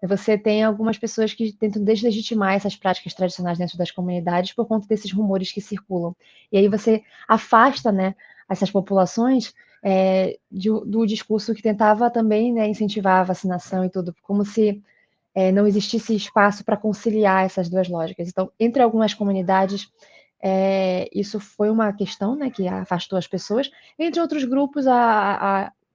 Speaker 3: você tem algumas pessoas que tentam deslegitimar essas práticas tradicionais dentro das comunidades por conta desses rumores que circulam. E aí você afasta, né, essas populações do discurso que tentava também, né, incentivar a vacinação e tudo, como se não existisse espaço para conciliar essas duas lógicas. Então, entre algumas comunidades, isso foi uma questão, né, que afastou as pessoas. Entre outros grupos,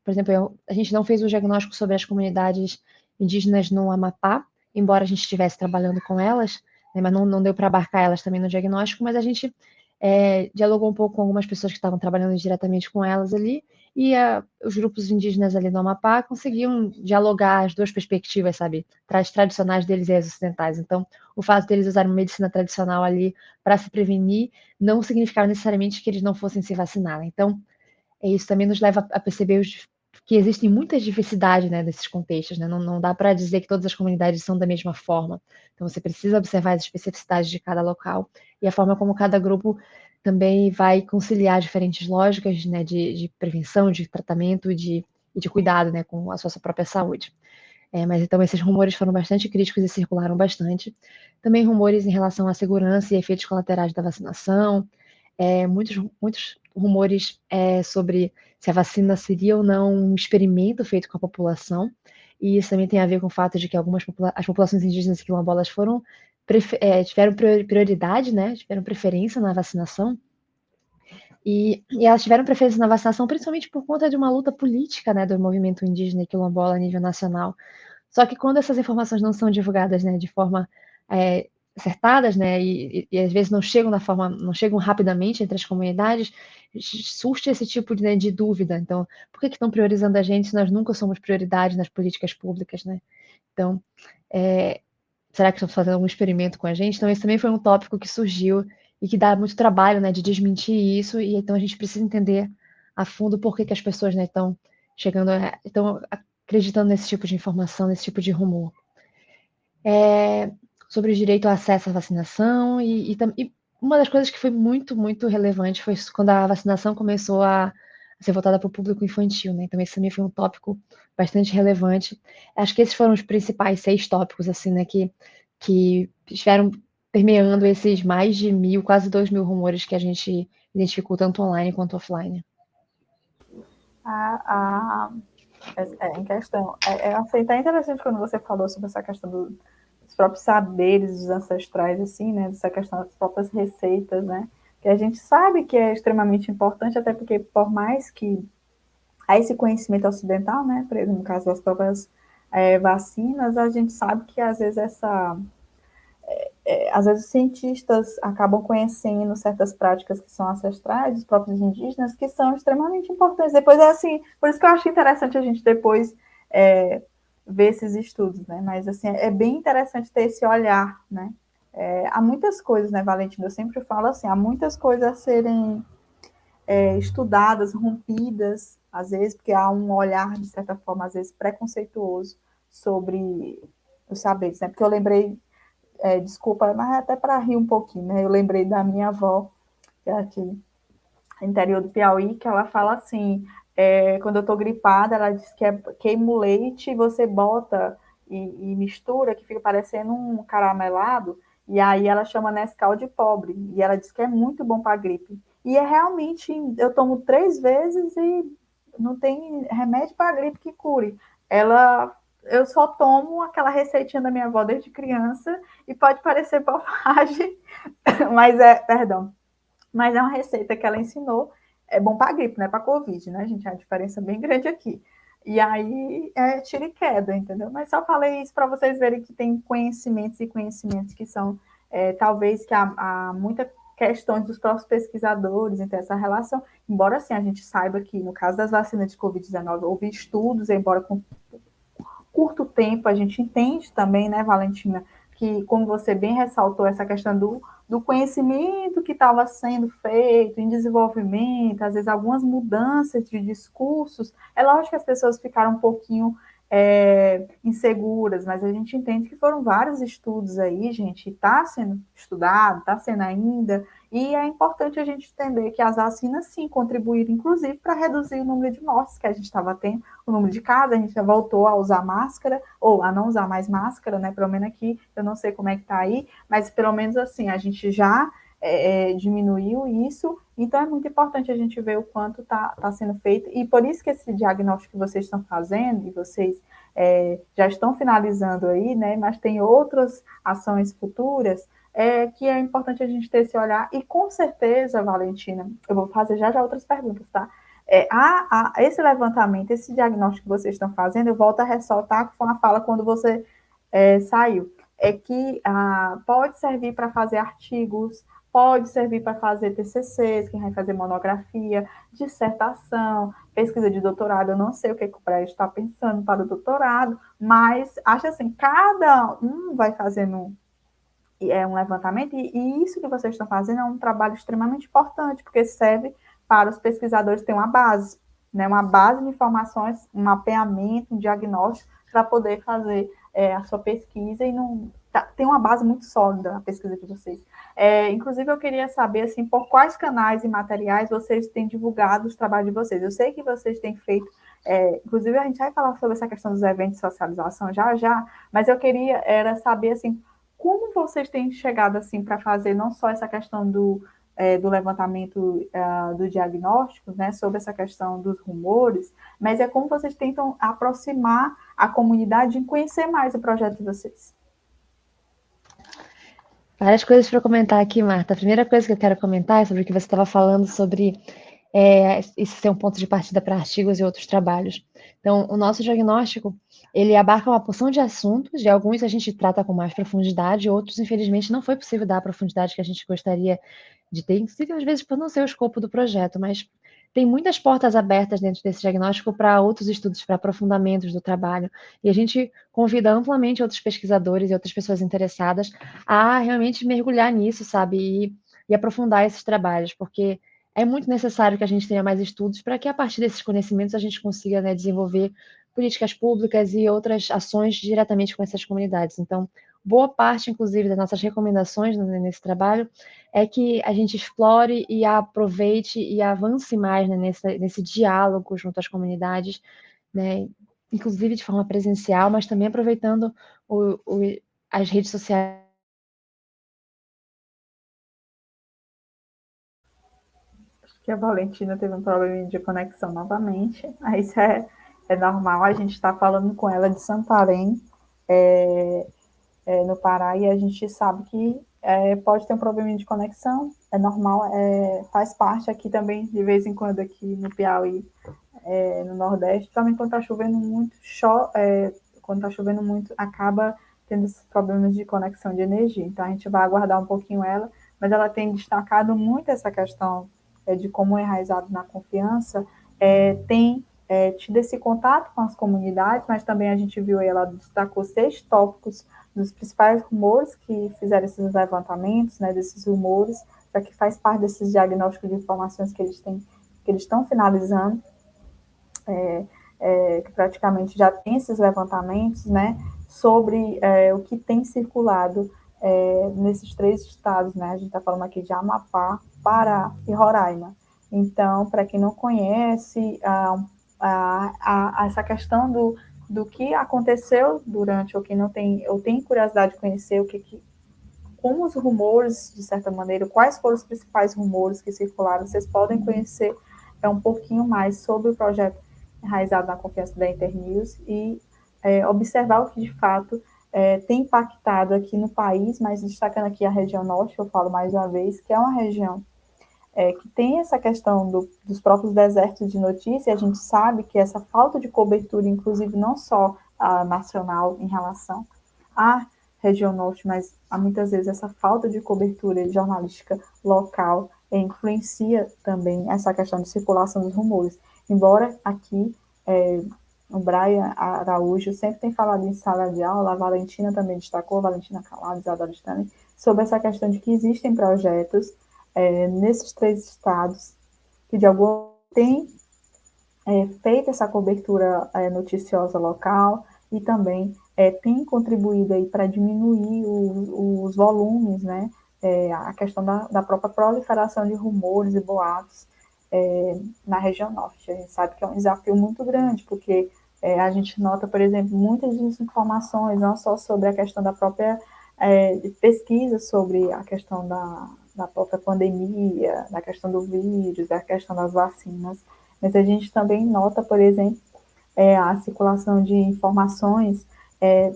Speaker 3: por exemplo, a gente não fez o diagnóstico sobre as comunidades indígenas no Amapá, embora a gente estivesse trabalhando com elas, né, mas não deu para abarcar elas também no diagnóstico, mas a gente dialogou um pouco com algumas pessoas que estavam trabalhando diretamente com elas ali, e os grupos indígenas ali no Amapá conseguiam dialogar as duas perspectivas, sabe? As tradicionais deles e as ocidentais. Então, o fato deles usarem uma medicina tradicional ali para se prevenir não significava necessariamente que eles não fossem se vacinar. Então, isso também nos leva a perceber que existem muitas diversidades, né, nesses contextos, né? Não dá para dizer que todas as comunidades são da mesma forma. Então, você precisa observar as especificidades de cada local e a forma como cada grupo também vai conciliar diferentes lógicas, né, de prevenção, de tratamento e de cuidado, né, com a sua própria saúde. Mas então esses rumores foram bastante críticos e circularam bastante. Também rumores em relação à segurança e efeitos colaterais da vacinação, muitos rumores sobre se a vacina seria ou não um experimento feito com a população, e isso também tem a ver com o fato de que as populações indígenas e quilombolas tiveram prioridade, né, tiveram preferência na vacinação, e elas tiveram preferência na vacinação principalmente por conta de uma luta política, né, do movimento indígena e quilombola a nível nacional. Só que quando essas informações não são divulgadas, né, de forma acertadas, né, e às vezes não chegam rapidamente entre as comunidades, surge esse tipo de dúvida. Então, por que estão priorizando a gente se nós nunca somos prioridade nas políticas públicas, né? Então, será que estão fazendo algum experimento com a gente? Então, esse também foi um tópico que surgiu e que dá muito trabalho, né, de desmentir isso, e então a gente precisa entender a fundo por que as pessoas, né, estão acreditando nesse tipo de informação, nesse tipo de rumor. Sobre o direito ao acesso à vacinação, e uma das coisas que foi muito, muito relevante foi quando a vacinação começou a ser voltada para o público infantil, né? Então esse também foi um tópico bastante relevante. Acho que esses foram os principais 6 tópicos, assim, né, que estiveram permeando esses mais de 1.000, quase 2.000 rumores que a gente identificou tanto online quanto offline.
Speaker 1: Em questão, eu achei até interessante quando você falou sobre essa questão dos próprios saberes dos ancestrais, assim, né, dessa questão das próprias receitas, né, que a gente sabe que é extremamente importante, até porque por mais que há esse conhecimento ocidental, né, por exemplo, no caso das próprias vacinas, a gente sabe que às vezes às vezes os cientistas acabam conhecendo certas práticas que são ancestrais, dos próprios indígenas, que são extremamente importantes. Depois é assim, por isso que eu acho interessante a gente depois ver esses estudos, né? Mas assim, é bem interessante ter esse olhar, né? Há muitas coisas, né, Valentina? Eu sempre falo assim, há muitas coisas a serem estudadas, rompidas, às vezes, porque há um olhar, de certa forma, às vezes, preconceituoso sobre os saberes, né? Porque eu lembrei, desculpa, mas até para rir um pouquinho, né? Eu lembrei da minha avó, que é aqui no interior do Piauí, que ela fala assim, quando eu tô gripada, ela diz que queima o leite, você bota e mistura, que fica parecendo um caramelado, e aí ela chama Nescau de pobre, e ela diz que é muito bom para gripe. E realmente, eu tomo 3 vezes e não tem remédio para gripe que cure. Ela eu só tomo aquela receitinha da minha avó desde criança e pode parecer bobagem, perdão, mas é uma receita que ela ensinou, é bom para gripe, não é para Covid, né, gente? É uma diferença bem grande aqui. E aí é tiro e queda, entendeu? Mas só falei isso para vocês verem que tem conhecimentos e conhecimentos que são, talvez, que há muita questões dos próprios pesquisadores entre essa relação, embora assim a gente saiba que no caso das vacinas de Covid-19 houve estudos, embora com curto tempo, a gente entende também, né, Valentina, que, como você bem ressaltou, essa questão do conhecimento que estava sendo feito em desenvolvimento, às vezes algumas mudanças de discursos, é lógico que as pessoas ficaram um pouquinho inseguras, mas a gente entende que foram vários estudos aí, gente, está sendo estudado, está sendo ainda, e é importante a gente entender que as vacinas, sim, contribuíram, inclusive, para reduzir o número de mortes que a gente estava tendo, o número de casos, a gente já voltou a usar máscara, ou a não usar mais máscara, né, pelo menos aqui, eu não sei como é que está aí, mas pelo menos assim, a gente já diminuiu isso, então é muito importante a gente ver o quanto está sendo feito, e por isso que esse diagnóstico que vocês estão fazendo, e vocês já estão finalizando aí, né, mas tem outras ações futuras, que é importante a gente ter esse olhar, e com certeza, Valentina, eu vou fazer já outras perguntas, tá? Esse levantamento, esse diagnóstico que vocês estão fazendo, eu volto a ressaltar que foi uma fala quando você saiu, é que pode servir para fazer artigos, pode servir para fazer TCCs, quem vai fazer monografia, dissertação, pesquisa de doutorado, eu não sei o que o prédio está pensando para o doutorado, mas acho assim, cada um vai fazendo um levantamento, e isso que vocês estão fazendo é um trabalho extremamente importante, porque serve para os pesquisadores ter uma base, né, uma base de informações, um mapeamento, um diagnóstico, para poder fazer a sua pesquisa, e não tem uma base muito sólida na pesquisa de vocês. Inclusive, eu queria saber, assim, por quais canais e materiais vocês têm divulgado os trabalhos de vocês. Eu sei que vocês têm feito, inclusive, a gente vai falar sobre essa questão dos eventos de socialização já, mas eu queria saber, assim, como vocês têm chegado assim para fazer não só essa questão do levantamento do diagnóstico, né, sobre essa questão dos rumores, mas como vocês tentam aproximar a comunidade em conhecer mais o projeto de vocês?
Speaker 3: Várias coisas para comentar aqui, Marta. A primeira coisa que eu quero comentar é sobre o que você estava falando sobre isso ser um ponto de partida para artigos e outros trabalhos. Então, o nosso diagnóstico, ele abarca uma porção de assuntos, de alguns a gente trata com mais profundidade, outros, infelizmente, não foi possível dar a profundidade que a gente gostaria de ter, inclusive, às vezes, por não ser o escopo do projeto, mas tem muitas portas abertas dentro desse diagnóstico para outros estudos, para aprofundamentos do trabalho, e a gente convida amplamente outros pesquisadores e outras pessoas interessadas a realmente mergulhar nisso, sabe, e aprofundar esses trabalhos, porque é muito necessário que a gente tenha mais estudos para que, a partir desses conhecimentos, a gente consiga, né, desenvolver políticas públicas e outras ações diretamente com essas comunidades. Então, boa parte, inclusive, das nossas recomendações nesse trabalho é que a gente explore e aproveite e avance mais, né, nesse diálogo junto às comunidades, né, inclusive de forma presencial, mas também aproveitando as redes sociais.
Speaker 1: Que a Valentina teve um problema de conexão novamente, mas isso é normal, a gente está falando com ela de Santarém, no Pará, e a gente sabe que pode ter um problema de conexão, é normal, faz parte aqui também, de vez em quando, aqui no Piauí, no Nordeste, também quando está chovendo muito, quando está chovendo muito, acaba tendo esses problemas de conexão de energia, então a gente vai aguardar um pouquinho ela, mas ela tem destacado muito essa questão de como é enraizado na confiança, tem tido esse contato com as comunidades, mas também a gente viu ela destacou 6 tópicos dos principais rumores que fizeram esses levantamentos, né, desses rumores, já que faz parte desses diagnósticos de informações que eles têm, que eles estão finalizando, que praticamente já tem esses levantamentos, né, sobre o que tem circulado nesses 3 estados, né, a gente está falando aqui de Amapá, Pará e Roraima. Então, para quem não conhece, essa questão do que aconteceu durante, ou quem não tem, ou tem curiosidade de conhecer como os rumores, de certa maneira, quais foram os principais rumores que circularam, vocês podem conhecer um pouquinho mais sobre o projeto enraizado na confiança da Internews, e observar o que de fato tem impactado aqui no país, mas destacando aqui a região norte, que eu falo mais uma vez, que é uma região que tem essa questão dos próprios desertos de notícia. A gente sabe que essa falta de cobertura, inclusive não só a nacional em relação à região norte, mas muitas vezes essa falta de cobertura jornalística local influencia também essa questão de circulação dos rumores. Embora aqui o Brian Araújo sempre tem falado em sala de aula, a Valentina também destacou, a Valentina Calado, Isadora Stanley, sobre essa questão de que existem projetos nesses 3 estados que de algum têm feito essa cobertura noticiosa local e também tem contribuído aí para diminuir os volumes, né, a questão da própria proliferação de rumores e boatos na região norte. A gente sabe que é um desafio muito grande, porque a gente nota, por exemplo, muitas desinformações, não só sobre a questão da própria pesquisa sobre a questão da própria pandemia, da questão do vírus, da questão das vacinas, mas a gente também nota, por exemplo, a circulação de informações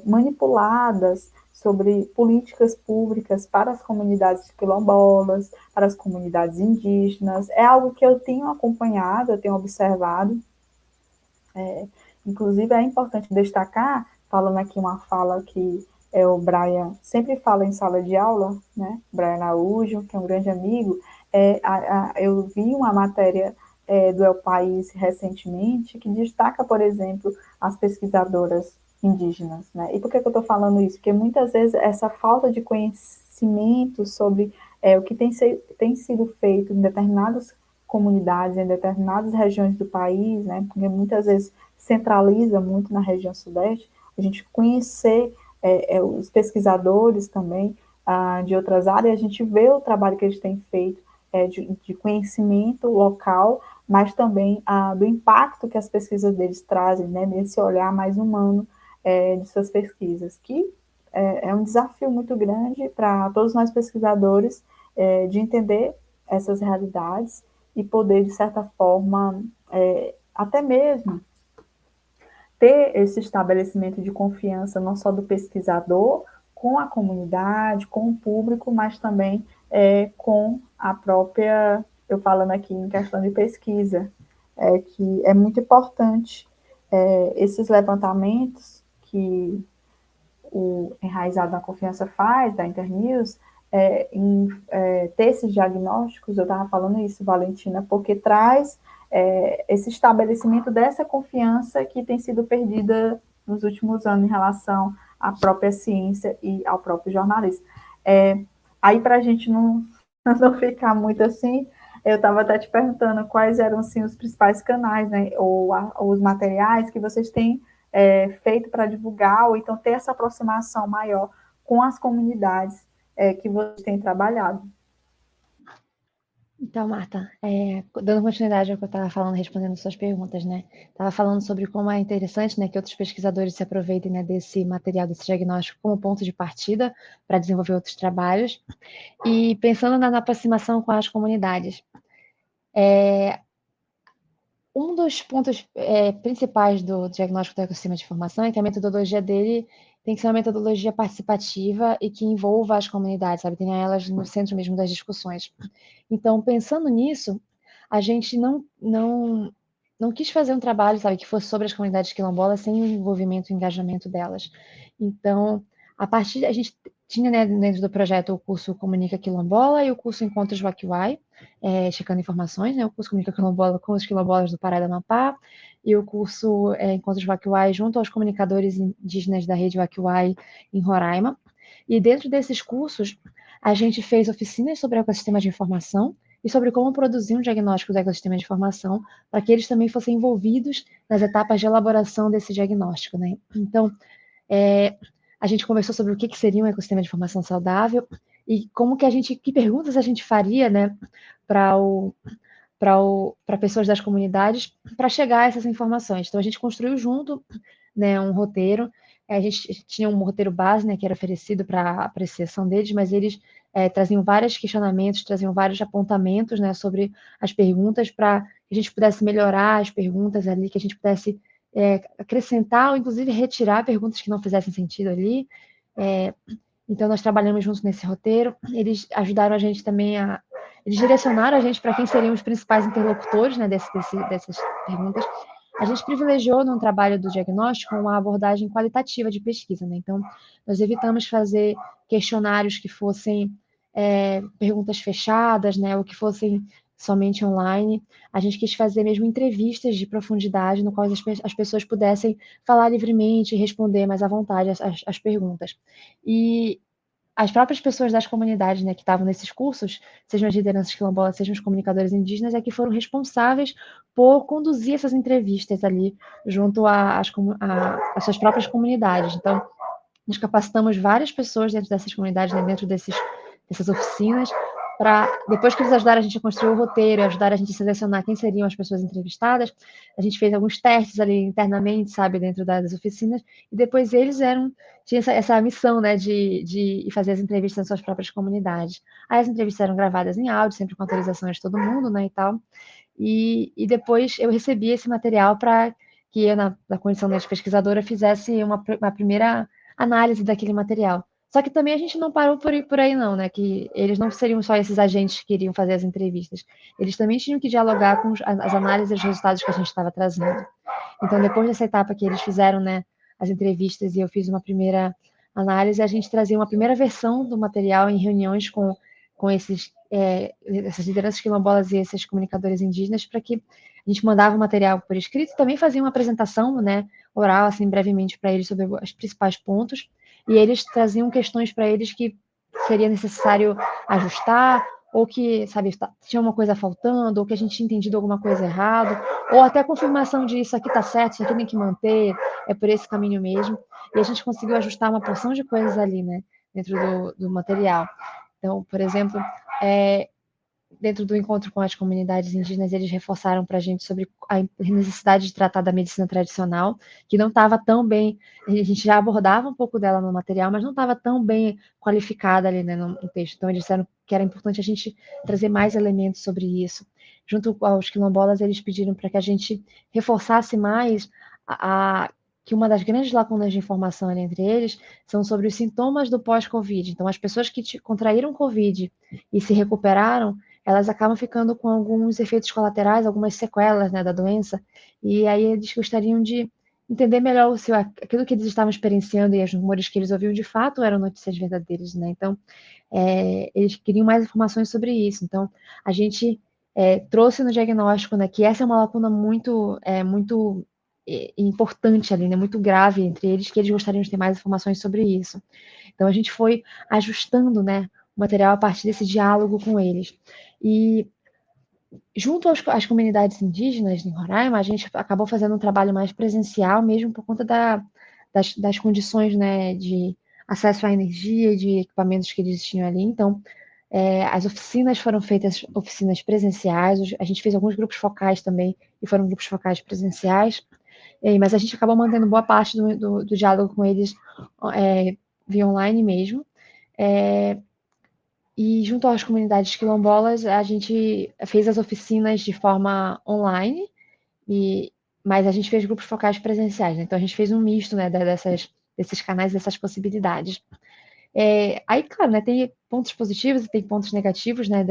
Speaker 1: manipuladas sobre políticas públicas para as comunidades quilombolas, para as comunidades indígenas. É algo que eu tenho acompanhado, eu tenho observado. Inclusive, é importante destacar, falando aqui uma fala que o Brian sempre fala em sala de aula, né? Brian Araújo, que é um grande amigo. Eu vi uma matéria do El País recentemente que destaca, por exemplo, as pesquisadoras indígenas, né? E por que eu estou falando isso? Porque muitas vezes essa falta de conhecimento sobre o que tem sido feito em determinadas comunidades, em determinadas regiões do país, né? Porque muitas vezes centraliza muito na região sudeste, a gente conhecer os pesquisadores também de outras áreas, a gente vê o trabalho que eles têm feito de conhecimento local, mas também do impacto que as pesquisas deles trazem, né, nesse olhar mais humano de suas pesquisas, que é um desafio muito grande para todos nós pesquisadores de entender essas realidades e poder, de certa forma, até mesmo ter esse estabelecimento de confiança não só do pesquisador com a comunidade, com o público, mas também com a própria, eu falando aqui em questão de pesquisa, que é muito importante esses levantamentos que o Enraizado na Confiança faz, da Internews, ter esses diagnósticos. Eu estava falando isso, Valentina, porque traz esse estabelecimento dessa confiança que tem sido perdida nos últimos anos em relação à própria ciência e ao próprio jornalismo. Aí, para a gente não ficar muito assim, eu estava até te perguntando quais eram assim, os principais canais, né, ou os materiais que vocês têm feito para divulgar, ou então ter essa aproximação maior com as comunidades que vocês têm trabalhado.
Speaker 3: Então, Marta, dando continuidade ao que eu estava falando, respondendo suas perguntas, né? Estava falando sobre como é interessante, né, que outros pesquisadores se aproveitem, né, desse material, desse diagnóstico, como ponto de partida para desenvolver outros trabalhos. E pensando na aproximação com as comunidades, um dos pontos principais do diagnóstico do ecossistema de informação é que a metodologia dele tem que ser uma metodologia participativa e que envolva as comunidades, sabe? Tenha elas no centro mesmo das discussões. Então, pensando nisso, a gente não quis fazer um trabalho, sabe, que fosse sobre as comunidades quilombolas sem o envolvimento e engajamento delas. Então, a gente tinha, né, dentro do projeto o curso Comunica Quilombola e o curso Encontros Wakiwai, checando informações, né, o curso Comunica Quilombola com os quilombolas do Pará e do Amapá, e o curso Encontros Wakiwai junto aos comunicadores indígenas da rede Wakiwai em Roraima. E dentro desses cursos, a gente fez oficinas sobre o ecossistema de informação e sobre como produzir um diagnóstico do ecossistema de informação para que eles também fossem envolvidos nas etapas de elaboração desse diagnóstico, né? Então, a gente conversou sobre o que seria um ecossistema de informação saudável e que perguntas a gente faria, né, para pessoas das comunidades para chegar a essas informações. Então, a gente construiu junto, né, um roteiro. A gente tinha um roteiro base, né, que era oferecido para a apreciação deles, mas eles traziam vários questionamentos, traziam vários apontamentos, né, sobre as perguntas para que a gente pudesse melhorar as perguntas ali, que a gente pudesse acrescentar ou, inclusive, retirar perguntas que não fizessem sentido ali. Então, nós trabalhamos juntos nesse roteiro. Eles ajudaram a gente também eles direcionaram a gente para quem seriam os principais interlocutores, né, dessas perguntas. A gente privilegiou no trabalho do diagnóstico uma abordagem qualitativa de pesquisa, né? Então, nós evitamos fazer questionários que fossem perguntas fechadas, né, ou que fossem somente online. A gente quis fazer mesmo entrevistas de profundidade, no qual as pessoas pudessem falar livremente e responder mais à vontade as perguntas. E as próprias pessoas das comunidades, né, que estavam nesses cursos, sejam as lideranças quilombolas, sejam os comunicadores indígenas, que foram responsáveis por conduzir essas entrevistas ali junto às suas próprias comunidades. Então, nós capacitamos várias pessoas dentro dessas comunidades, né, dentro dessas oficinas, para, depois que eles ajudaram a gente a construir o roteiro, ajudaram a gente a selecionar quem seriam as pessoas entrevistadas, a gente fez alguns testes ali internamente, sabe, dentro das oficinas, e depois eles tinham essa missão, né, de fazer as entrevistas nas suas próprias comunidades. Aí as entrevistas eram gravadas em áudio, sempre com autorização de todo mundo, né, e tal, e depois eu recebi esse material para que eu, na condição de pesquisadora, fizesse uma primeira análise daquele material. Só que também a gente não parou por aí não, né? Que eles não seriam só esses agentes que iriam fazer as entrevistas. Eles também tinham que dialogar com as análises e os resultados que a gente estava trazendo. Então, depois dessa etapa que eles fizeram, né, as entrevistas e eu fiz uma primeira análise, a gente trazia uma primeira versão do material em reuniões com essas lideranças quilombolas e esses comunicadores indígenas, para que a gente mandava o material por escrito e também fazia uma apresentação, né, oral, assim, brevemente para eles sobre os principais pontos, e eles traziam questões para eles que seria necessário ajustar, ou que, sabe, tinha uma coisa faltando, ou que a gente tinha entendido alguma coisa errado, ou até a confirmação de isso aqui está certo, isso aqui tem que manter, é por esse caminho mesmo. E a gente conseguiu ajustar uma porção de coisas ali, né, dentro do material. Então, por exemplo, dentro do encontro com as comunidades indígenas, eles reforçaram para a gente sobre a necessidade de tratar da medicina tradicional, que não estava tão bem, a gente já abordava um pouco dela no material, mas não estava tão bem qualificada ali, né, no texto. Então, eles disseram que era importante a gente trazer mais elementos sobre isso. Junto aos quilombolas, eles pediram para que a gente reforçasse mais que uma das grandes lacunas de informação entre eles são sobre os sintomas do pós-Covid. Então, as pessoas que contraíram Covid e se recuperaram, elas acabam ficando com alguns efeitos colaterais, algumas sequelas, né, da doença, e aí eles gostariam de entender melhor se aquilo que eles estavam experienciando e os rumores que eles ouviam de fato eram notícias verdadeiras, né? Então, eles queriam mais informações sobre isso. Então, a gente trouxe no diagnóstico, né, que essa é uma lacuna muito importante ali, né, muito grave entre eles, que eles gostariam de ter mais informações sobre isso. Então, a gente foi ajustando, né, o material a partir desse diálogo com eles. E junto às comunidades indígenas em Roraima, a gente acabou fazendo um trabalho mais presencial, mesmo por conta das condições, né, de acesso à energia e de equipamentos que eles tinham ali. Então, as oficinas foram feitas oficinas presenciais, a gente fez alguns grupos focais também, e foram grupos focais presenciais, mas a gente acabou mantendo boa parte do diálogo com eles via online mesmo. E junto às comunidades quilombolas, a gente fez as oficinas de forma online, mas a gente fez grupos focais presenciais, né? Então a gente fez um misto, né, desses canais, dessas possibilidades. Aí, claro, né, tem pontos positivos e tem pontos negativos, né,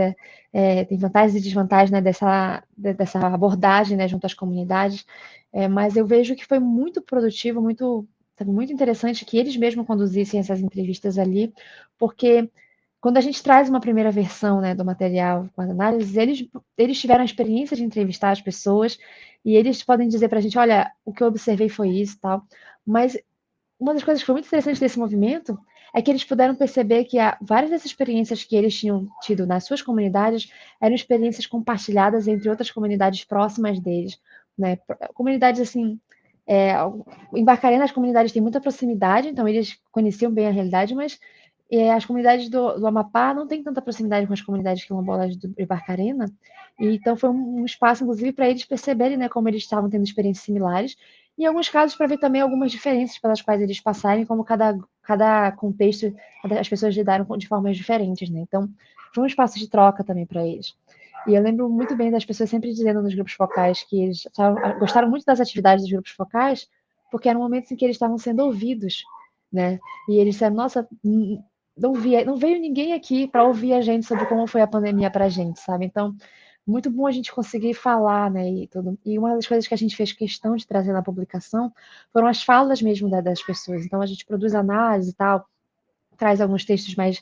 Speaker 3: tem vantagens e desvantagens, né, dessa abordagem, né, junto às comunidades, mas eu vejo que foi muito produtivo, muito interessante que eles mesmos conduzissem essas entrevistas ali, porque quando a gente traz uma primeira versão, né, do material com as análises, eles tiveram a experiência de entrevistar as pessoas e eles podem dizer para a gente, olha, o que eu observei foi isso e tal, mas uma das coisas que foi muito interessante desse movimento é que eles puderam perceber que várias dessas experiências que eles tinham tido nas suas comunidades eram experiências compartilhadas entre outras comunidades próximas deles, né? Comunidades assim, em Barcarena as comunidades têm muita proximidade, então eles conheciam bem a realidade, mas as comunidades do Amapá não têm tanta proximidade com as comunidades quilombolas de Barcarena, e então foi um espaço, inclusive, para eles perceberem, né, como eles estavam tendo experiências similares, e em alguns casos para ver também algumas diferenças pelas quais eles passarem, como cada contexto, as pessoas lidaram de formas diferentes, né? Então, foi um espaço de troca também para eles. E eu lembro muito bem das pessoas sempre dizendo nos grupos focais que eles gostaram muito das atividades dos grupos focais, porque eram momentos em que eles estavam sendo ouvidos, né? E eles disseram, nossa, não veio ninguém aqui para ouvir a gente sobre como foi a pandemia para a gente, sabe? Então, muito bom a gente conseguir falar, né? E tudo. E uma das coisas que a gente fez questão de trazer na publicação foram as falas mesmo das pessoas. Então, a gente produz análise e tal, traz alguns textos mais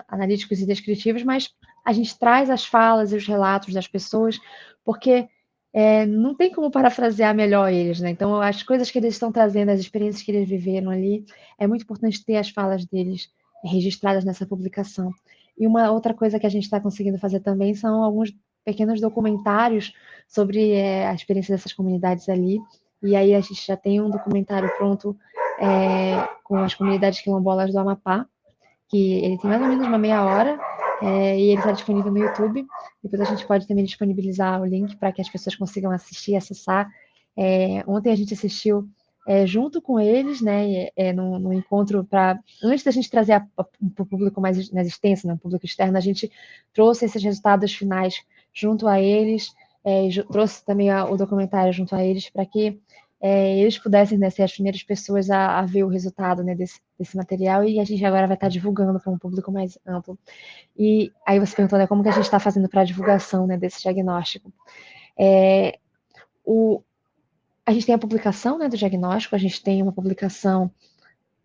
Speaker 3: analíticos e descritivos, mas a gente traz as falas e os relatos das pessoas, porque não tem como parafrasear melhor eles, né? Então, as coisas que eles estão trazendo, as experiências que eles viveram ali, é muito importante ter as falas deles registradas nessa publicação. E uma outra coisa que a gente está conseguindo fazer também são alguns pequenos documentários sobre a experiência dessas comunidades ali. E aí a gente já tem um documentário pronto com as comunidades quilombolas do Amapá, que ele tem mais ou menos uma meia hora, e ele está disponível no YouTube. Depois a gente pode também disponibilizar o link para que as pessoas consigam assistir e acessar. Ontem a gente assistiu junto com eles, né, no encontro para... Antes da gente trazer para o público mais extenso, né, o público externo, a gente trouxe esses resultados finais junto a eles, trouxe também o documentário junto a eles para que eles pudessem, né, ser as primeiras pessoas a ver o resultado, né, desse material, e a gente agora vai estar divulgando para um público mais amplo. E aí você perguntou, né, como que a gente está fazendo para a divulgação, né, desse diagnóstico. A gente tem a publicação, né, do diagnóstico, a gente tem uma publicação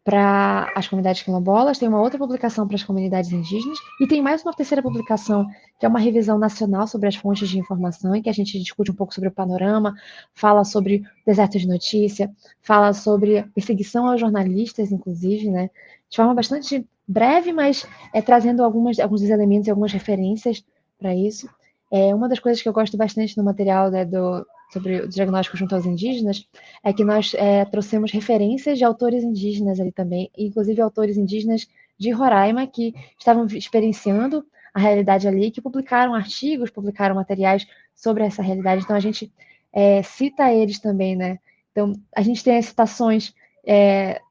Speaker 3: para as comunidades quilombolas, tem uma outra publicação para as comunidades indígenas, e tem mais uma terceira publicação, que é uma revisão nacional sobre as fontes de informação, em que a gente discute um pouco sobre o panorama, fala sobre deserto de notícia, fala sobre perseguição aos jornalistas, inclusive, né, de forma bastante breve, mas trazendo alguns dos elementos e algumas referências para isso. Uma das coisas que eu gosto bastante no material, né, sobre o diagnóstico junto aos indígenas, é que nós trouxemos referências de autores indígenas ali também, inclusive autores indígenas de Roraima que estavam experienciando a realidade ali, que publicaram artigos, publicaram materiais sobre essa realidade. Então a gente cita eles também, né? Então a gente tem as citações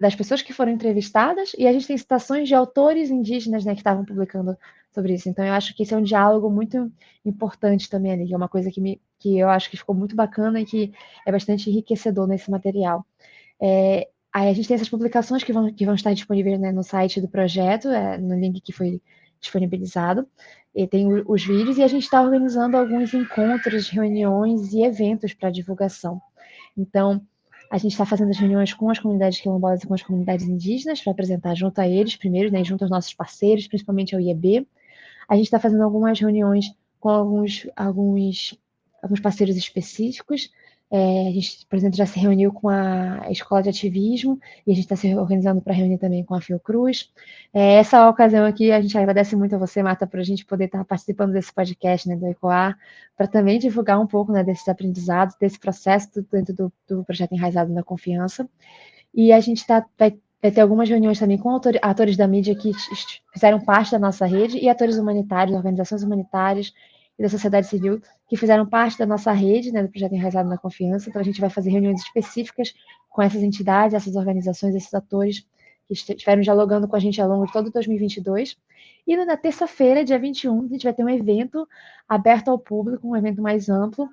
Speaker 3: das pessoas que foram entrevistadas e a gente tem citações de autores indígenas, né, que estavam publicando sobre isso. Então eu acho que esse é um diálogo muito importante também ali, que é uma coisa que eu acho que ficou muito bacana e que é bastante enriquecedor nesse material. Aí a gente tem essas publicações que vão estar disponíveis, né, no site do projeto, no link que foi disponibilizado, e tem os vídeos, e a gente está organizando alguns encontros, reuniões e eventos para divulgação. Então, a gente está fazendo as reuniões com as comunidades quilombolas e com as comunidades indígenas para apresentar junto a eles primeiro, né, junto aos nossos parceiros, principalmente ao IEB. A gente está fazendo algumas reuniões com alguns parceiros específicos. A gente, por exemplo, já se reuniu com a Escola de Ativismo e a gente está se organizando para reunir também com a Fiocruz. Essa ocasião aqui, a gente agradece muito a você, Marta, por a gente poder estar participando desse podcast, né, do ECOA, para também divulgar um pouco, né, desses aprendizados, desse processo dentro do projeto Enraizado na Confiança. E a gente vai ter algumas reuniões também com atores da mídia que fizeram parte da nossa rede e atores humanitários, organizações humanitárias e da sociedade civil que fizeram parte da nossa rede, né, do projeto Enraizado na Confiança. Então a gente vai fazer reuniões específicas com essas entidades, essas organizações, esses atores que estiveram dialogando com a gente ao longo de todo 2022. E na terça-feira, dia 21, a gente vai ter um evento aberto ao público, um evento mais amplo,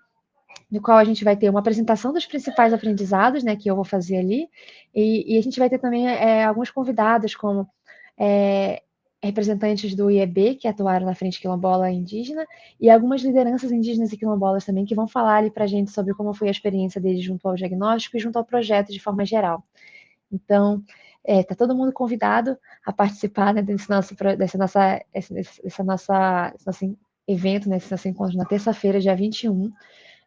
Speaker 3: no qual a gente vai ter uma apresentação dos principais aprendizados, né, que eu vou fazer ali, e a gente vai ter também alguns convidados, como representantes do IEB, que atuaram na Frente Quilombola Indígena, e algumas lideranças indígenas e quilombolas também, que vão falar ali para a gente sobre como foi a experiência deles junto ao diagnóstico e junto ao projeto de forma geral. Então, está todo mundo convidado a participar, né, desse nosso evento, né, desse nosso encontro na terça-feira, dia 21.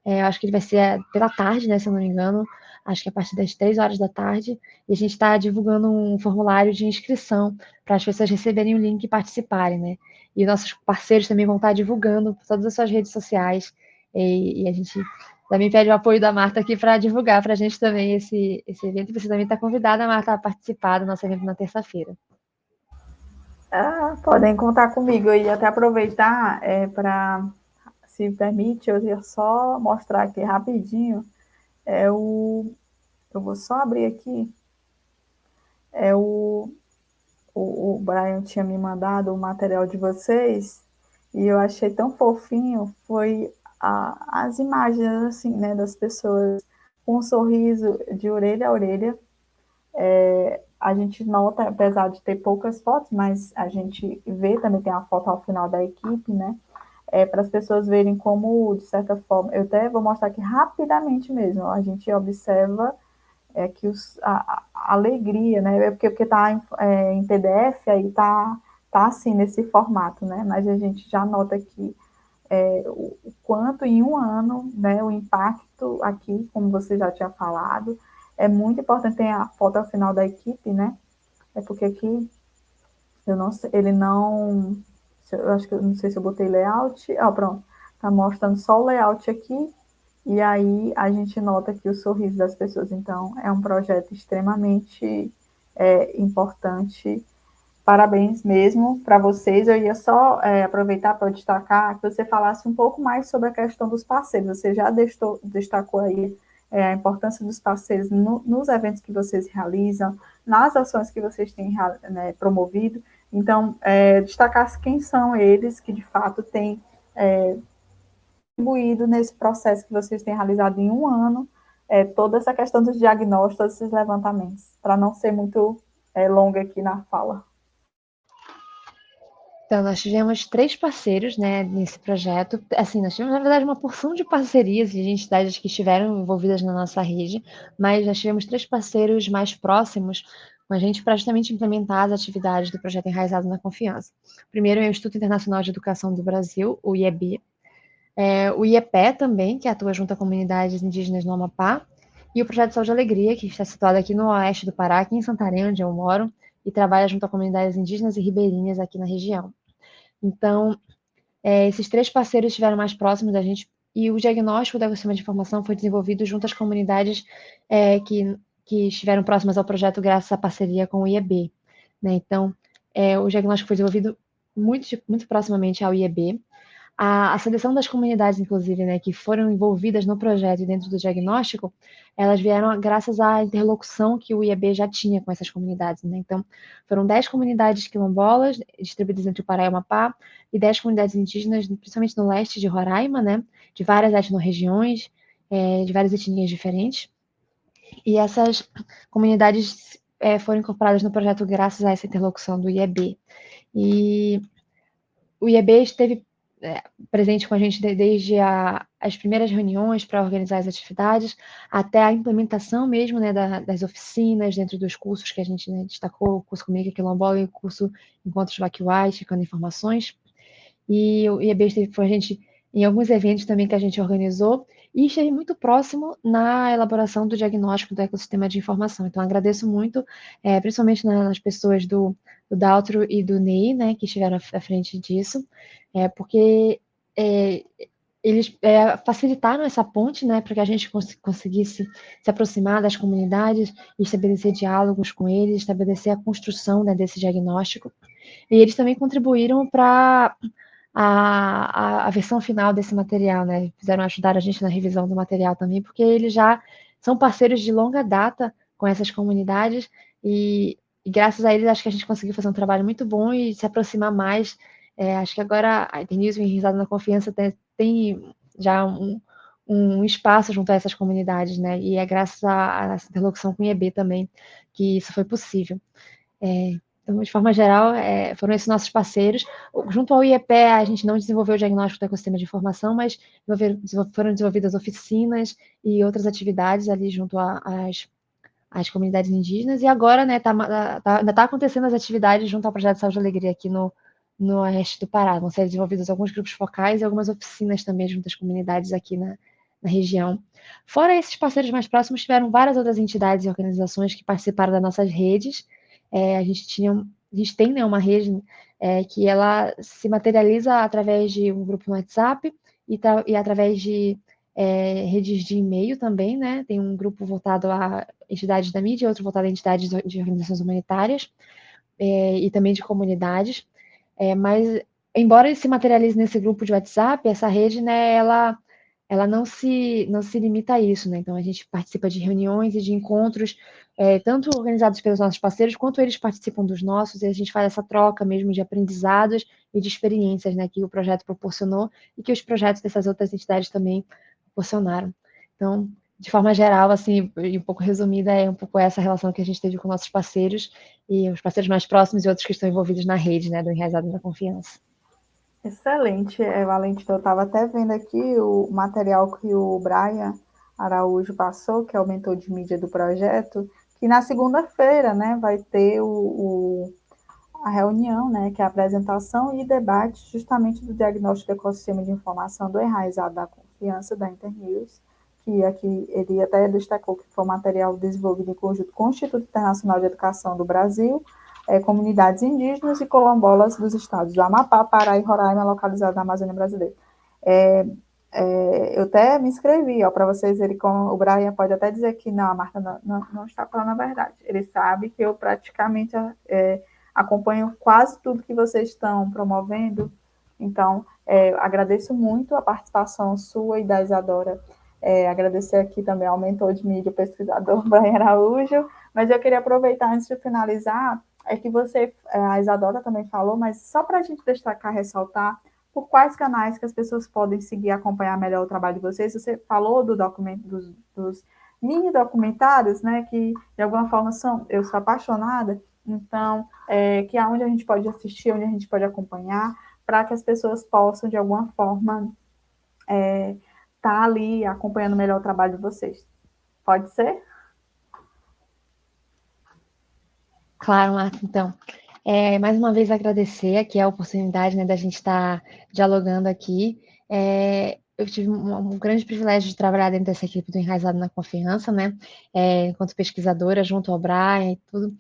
Speaker 3: Eu acho que ele vai ser pela tarde, né, se eu não me engano, acho que a partir das 3 horas da tarde, e a gente está divulgando um formulário de inscrição para as pessoas receberem o link e participarem, né? E nossos parceiros também vão estar divulgando por todas as suas redes sociais, e a gente também pede o apoio da Marta aqui para divulgar para a gente também esse evento, e você também está convidada, Marta, a participar do nosso evento na terça-feira.
Speaker 1: Podem contar comigo. Eu ia até aproveitar para, se permite, eu ia só mostrar aqui rapidinho. Eu vou só abrir aqui. O Brian tinha me mandado o material de vocês, E eu achei tão fofinho, foi as imagens, assim, né, das pessoas com um sorriso de orelha a orelha. A gente nota, apesar de ter poucas fotos, mas a gente vê, também tem uma foto ao final da equipe, né, para as pessoas verem como, de certa forma, eu até vou mostrar aqui rapidamente mesmo, a gente observa que a alegria, né, porque está em PDF, aí tá assim, nesse formato, né, mas a gente já nota que o quanto em um ano, né, o impacto aqui, como você já tinha falado, é muito importante. Tem a foto ao final da equipe, né? É porque aqui eu não sei, ele não, eu acho que eu não sei se eu botei layout. Pronto, tá mostrando só o layout aqui. E aí a gente nota aqui o sorriso das pessoas. Então é um projeto extremamente importante. Parabéns mesmo para vocês. Eu ia só aproveitar para destacar que você falasse um pouco mais sobre a questão dos parceiros. Você já destacou aí a importância dos parceiros nos eventos que vocês realizam, nas ações que vocês têm, né, promovido. Então, destacar quem são eles que de fato têm contribuído nesse processo que vocês têm realizado em um ano, toda essa questão dos diagnósticos, todos esses levantamentos, para não ser muito longa aqui na fala.
Speaker 3: Então, nós tivemos 3 parceiros, né, nesse projeto. Assim, nós tivemos, na verdade, uma porção de parcerias e de entidades que estiveram envolvidas na nossa rede, mas nós tivemos 3 parceiros mais próximos com a gente para justamente implementar as atividades do projeto Enraizado na Confiança. Primeiro é o Instituto Internacional de Educação do Brasil, o IEB, o IEPE também, que atua junto a comunidades indígenas no Amapá, e o Projeto Saúde e Alegria, que está situado aqui no oeste do Pará, aqui em Santarém, onde eu moro, e trabalha junto a comunidades indígenas e ribeirinhas aqui na região. Então, esses 3 parceiros estiveram mais próximos da gente e o diagnóstico do ecossistema de informação foi desenvolvido junto às comunidades que estiveram próximas ao projeto graças à parceria com o IEB. Né? Então, o diagnóstico foi desenvolvido muito proximamente ao IEB. A seleção das comunidades, inclusive, né, que foram envolvidas no projeto e dentro do diagnóstico, elas vieram graças à interlocução que o IEB já tinha com essas comunidades. Né? Então, foram 10 comunidades quilombolas, distribuídas entre o Pará e o Amapá, e 10 comunidades indígenas, principalmente no leste de Roraima, né, de várias etnorregiões, de várias etnias diferentes. E essas comunidades foram incorporadas no projeto graças a essa interlocução do IEB. E o IEB esteve presente com a gente desde as primeiras reuniões para organizar as atividades, até a implementação mesmo, né, das oficinas dentro dos cursos que a gente, né, destacou, o curso Comunica Quilombola e o curso Encontros Vaquiuais, checando informações. E o IEB esteve com a gente em alguns eventos também que a gente organizou e esteve muito próximo na elaboração do diagnóstico do ecossistema de informação. Então, agradeço muito, principalmente nas pessoas do Daltro e do Ney, né, que estiveram à frente disso, porque eles facilitaram essa ponte, né, para que a gente conseguisse se aproximar das comunidades e estabelecer diálogos com eles, estabelecer a construção, né, desse diagnóstico. E eles também contribuíram para a versão final desse material, né? Fizeram ajudar a gente na revisão do material também, porque eles já são parceiros de longa data com essas comunidades e graças a eles acho que a gente conseguiu fazer um trabalho muito bom e se aproximar mais. Acho que agora a Internews e Risado na Confiança tem já um espaço junto a essas comunidades, né? E é graças a essa interlocução com o IEB também que isso foi possível. Então, de forma geral, foram esses nossos parceiros. Junto ao IEPE, a gente não desenvolveu o diagnóstico do ecossistema de informação, mas foram desenvolvidas oficinas e outras atividades ali junto às comunidades indígenas. E agora, né, ainda está acontecendo as atividades junto ao Projeto Saúde e Alegria aqui no oeste do Pará. Vão ser desenvolvidos alguns grupos focais e algumas oficinas também junto às comunidades aqui na região. Fora esses parceiros mais próximos, tiveram várias outras entidades e organizações que participaram das nossas redes. A gente tem, né, uma rede que ela se materializa através de um grupo no WhatsApp e através de redes de e-mail também, né? Tem um grupo voltado a entidades da mídia, outro voltado a entidades de organizações humanitárias e também de comunidades. Mas, embora ele se materialize nesse grupo de WhatsApp, essa rede, né, ela ela não se limita a isso, né? Então, a gente participa de reuniões e de encontros, tanto organizados pelos nossos parceiros, quanto eles participam dos nossos, e a gente faz essa troca mesmo de aprendizados e de experiências, né, que o projeto proporcionou e que os projetos dessas outras entidades também proporcionaram. Então, de forma geral, assim, e um pouco resumida, é um pouco essa relação que a gente teve com nossos parceiros e os parceiros mais próximos e outros que estão envolvidos na rede, né, do Enraizado na Confiança.
Speaker 1: Excelente, Valente. Eu estava até vendo aqui o material que o Brian Araújo passou, que é o mentor de mídia do projeto, que na segunda-feira, né, vai ter a reunião, né, que é a apresentação e debate justamente do diagnóstico do ecossistema de informação do Enraizado da Confiança da Internews, que aqui ele até destacou que foi um material desenvolvido em conjunto com o Instituto Internacional de Educação do Brasil, comunidades indígenas e quilombolas dos estados do Amapá, Pará e Roraima, localizados na Amazônia brasileira. Eu até me inscrevi, para vocês verem como o Brian pode até dizer que não, a Marta não está falando a verdade. Ele sabe que eu praticamente acompanho quase tudo que vocês estão promovendo, então agradeço muito a participação sua e da Isadora. Agradecer aqui também ao mentor de mídia, o pesquisador Brian Araújo, mas eu queria aproveitar antes de finalizar, que você, a Isadora também falou, mas só para a gente destacar, ressaltar, por quais canais que as pessoas podem seguir e acompanhar melhor o trabalho de vocês. Você falou dos mini documentários, né, que de alguma forma eu sou apaixonada, então, que é onde a gente pode assistir, onde a gente pode acompanhar, para que as pessoas possam, de alguma forma, estar ali acompanhando melhor o trabalho de vocês. Pode ser?
Speaker 3: Claro, Marta, então. Mais uma vez agradecer aqui a oportunidade, né, da gente estar dialogando aqui. Eu tive um grande privilégio de trabalhar dentro dessa equipe do Enraizado na Confiança, né, enquanto pesquisadora, junto ao Brian e tudo.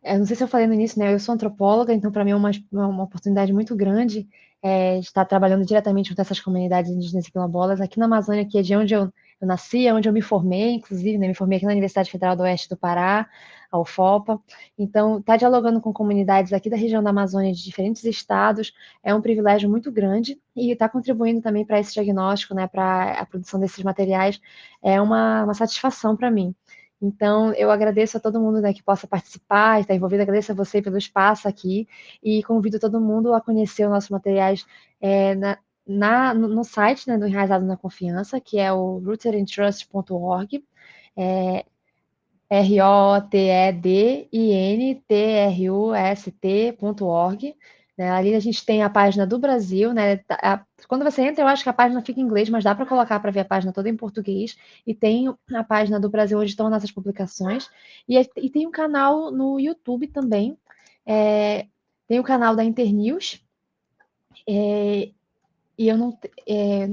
Speaker 3: Eu não sei se eu falei no início, né, eu sou antropóloga, então para mim é uma oportunidade muito grande estar trabalhando diretamente com essas comunidades indígenas e quilombolas aqui na Amazônia, que é de onde eu nasci, é onde eu me formei, inclusive, né, me formei aqui na Universidade Federal do Oeste do Pará, a UFOPA. Então, estar dialogando com comunidades aqui da região da Amazônia de diferentes estados é um privilégio muito grande e estar contribuindo também para esse diagnóstico, né, para a produção desses materiais é uma satisfação para mim. Então, eu agradeço a todo mundo, né, que possa participar, estar envolvido, agradeço a você pelo espaço aqui e convido todo mundo a conhecer os nossos materiais no site, né, do Enraizado na Confiança, que é o rootedandtrust.org, ROTEDINTRUST.org. Né? Ali a gente tem a página do Brasil, né? Quando você entra, eu acho que a página fica em inglês, mas dá para colocar para ver a página toda em português. E tem a página do Brasil, onde estão nossas publicações. E tem um canal no YouTube também. Tem o canal da Internews. E eu não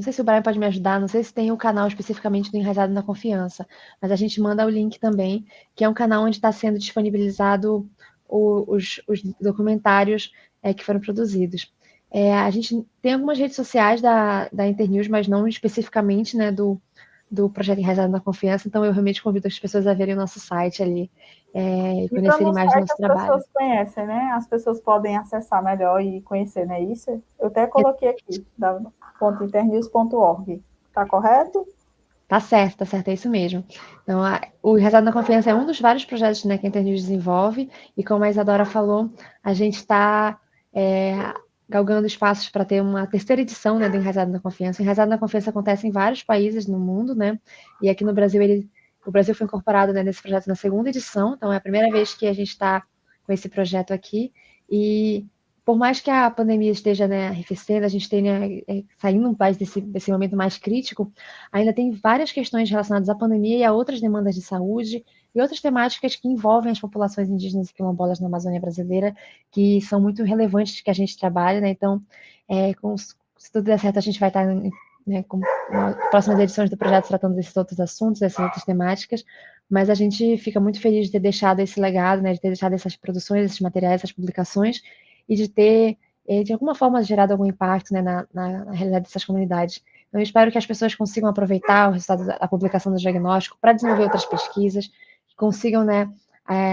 Speaker 3: sei se o Brian pode me ajudar, não sei se tem o canal especificamente do Enraizado na Confiança, mas a gente manda o link também, que é um canal onde está sendo disponibilizado os documentários que foram produzidos. A gente tem algumas redes sociais da Internews, mas não especificamente, né, do projeto Enraizado na Confiança, então eu realmente convido as pessoas a verem o nosso site ali e conhecerem mais do nosso trabalho.
Speaker 1: As pessoas conhecem, né? As pessoas podem acessar melhor e conhecer, não é isso? Eu até coloquei aqui, .internews.org. Tá correto?
Speaker 3: Tá certo, é isso mesmo. Então, o Enraizado na Confiança é um dos vários projetos, né, que a Internews desenvolve, e como a Isadora falou, a gente está galgando espaços para ter uma terceira edição, né, do Enraizado na Confiança. O Enraizado na Confiança acontece em vários países no mundo, né, e aqui no Brasil, o Brasil foi incorporado, né, nesse projeto na segunda edição, então é a primeira vez que a gente está com esse projeto aqui, e por mais que a pandemia esteja, né, arrefecendo, a gente esteja saindo um país desse momento mais crítico, ainda tem várias questões relacionadas à pandemia e a outras demandas de saúde e outras temáticas que envolvem as populações indígenas e quilombolas na Amazônia brasileira, que são muito relevantes que a gente trabalha, né? Então, se tudo der certo, a gente vai estar, né, com próximas edições do projeto tratando desses outros assuntos, dessas outras temáticas, mas a gente fica muito feliz de ter deixado esse legado, né, de ter deixado essas produções, esses materiais, essas publicações, e de ter, de alguma forma, gerado algum impacto, né, na realidade dessas comunidades. Então, eu espero que as pessoas consigam aproveitar o resultado da publicação do diagnóstico para desenvolver outras pesquisas, que consigam, né,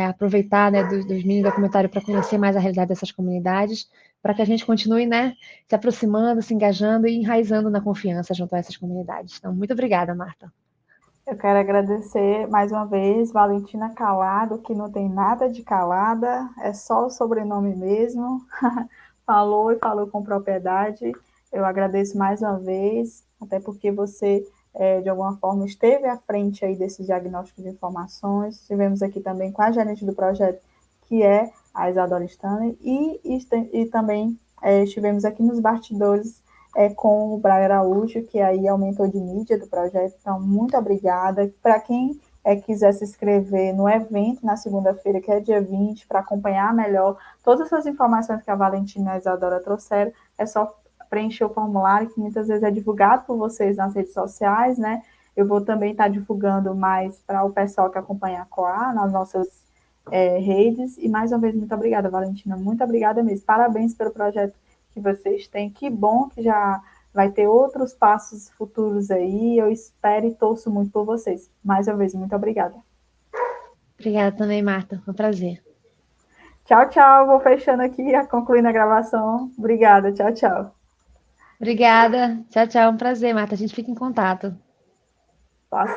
Speaker 3: aproveitar, né, dos mini documentários para conhecer mais a realidade dessas comunidades, para que a gente continue, né, se aproximando, se engajando e enraizando na confiança junto a essas comunidades. Então, muito obrigada, Marta.
Speaker 1: Eu quero agradecer mais uma vez Valentina Calado, que não tem nada de calada, é só o sobrenome mesmo. Falou e falou com propriedade. Eu agradeço mais uma vez, até porque você, de alguma forma, esteve à frente aí desse diagnóstico de informações. Estivemos aqui também com a gerente do projeto, que é a Isadora Stanley, e também estivemos aqui nos bastidores com o Brian Araújo, que aí é o mentor de mídia do projeto. Então, muito obrigada. Para quem quiser se inscrever no evento na segunda-feira, que é dia 20, para acompanhar melhor todas essas informações que a Valentina e a Isadora trouxeram, é só preencher o formulário, que muitas vezes é divulgado por vocês nas redes sociais, né? Eu vou também estar divulgando mais para o pessoal que acompanha a COA nas nossas redes. E mais uma vez, muito obrigada, Valentina. Muito obrigada mesmo. Parabéns pelo projeto que vocês têm. Que bom que já vai ter outros passos futuros aí. Eu espero e torço muito por vocês. Mais uma vez, muito obrigada.
Speaker 3: Obrigada também, Marta. Foi um prazer.
Speaker 1: Tchau, tchau. Vou fechando aqui, concluindo a gravação. Obrigada. Tchau, tchau.
Speaker 3: Obrigada. Tchau, tchau. Um prazer, Marta. A gente fica em contato.
Speaker 1: Passa.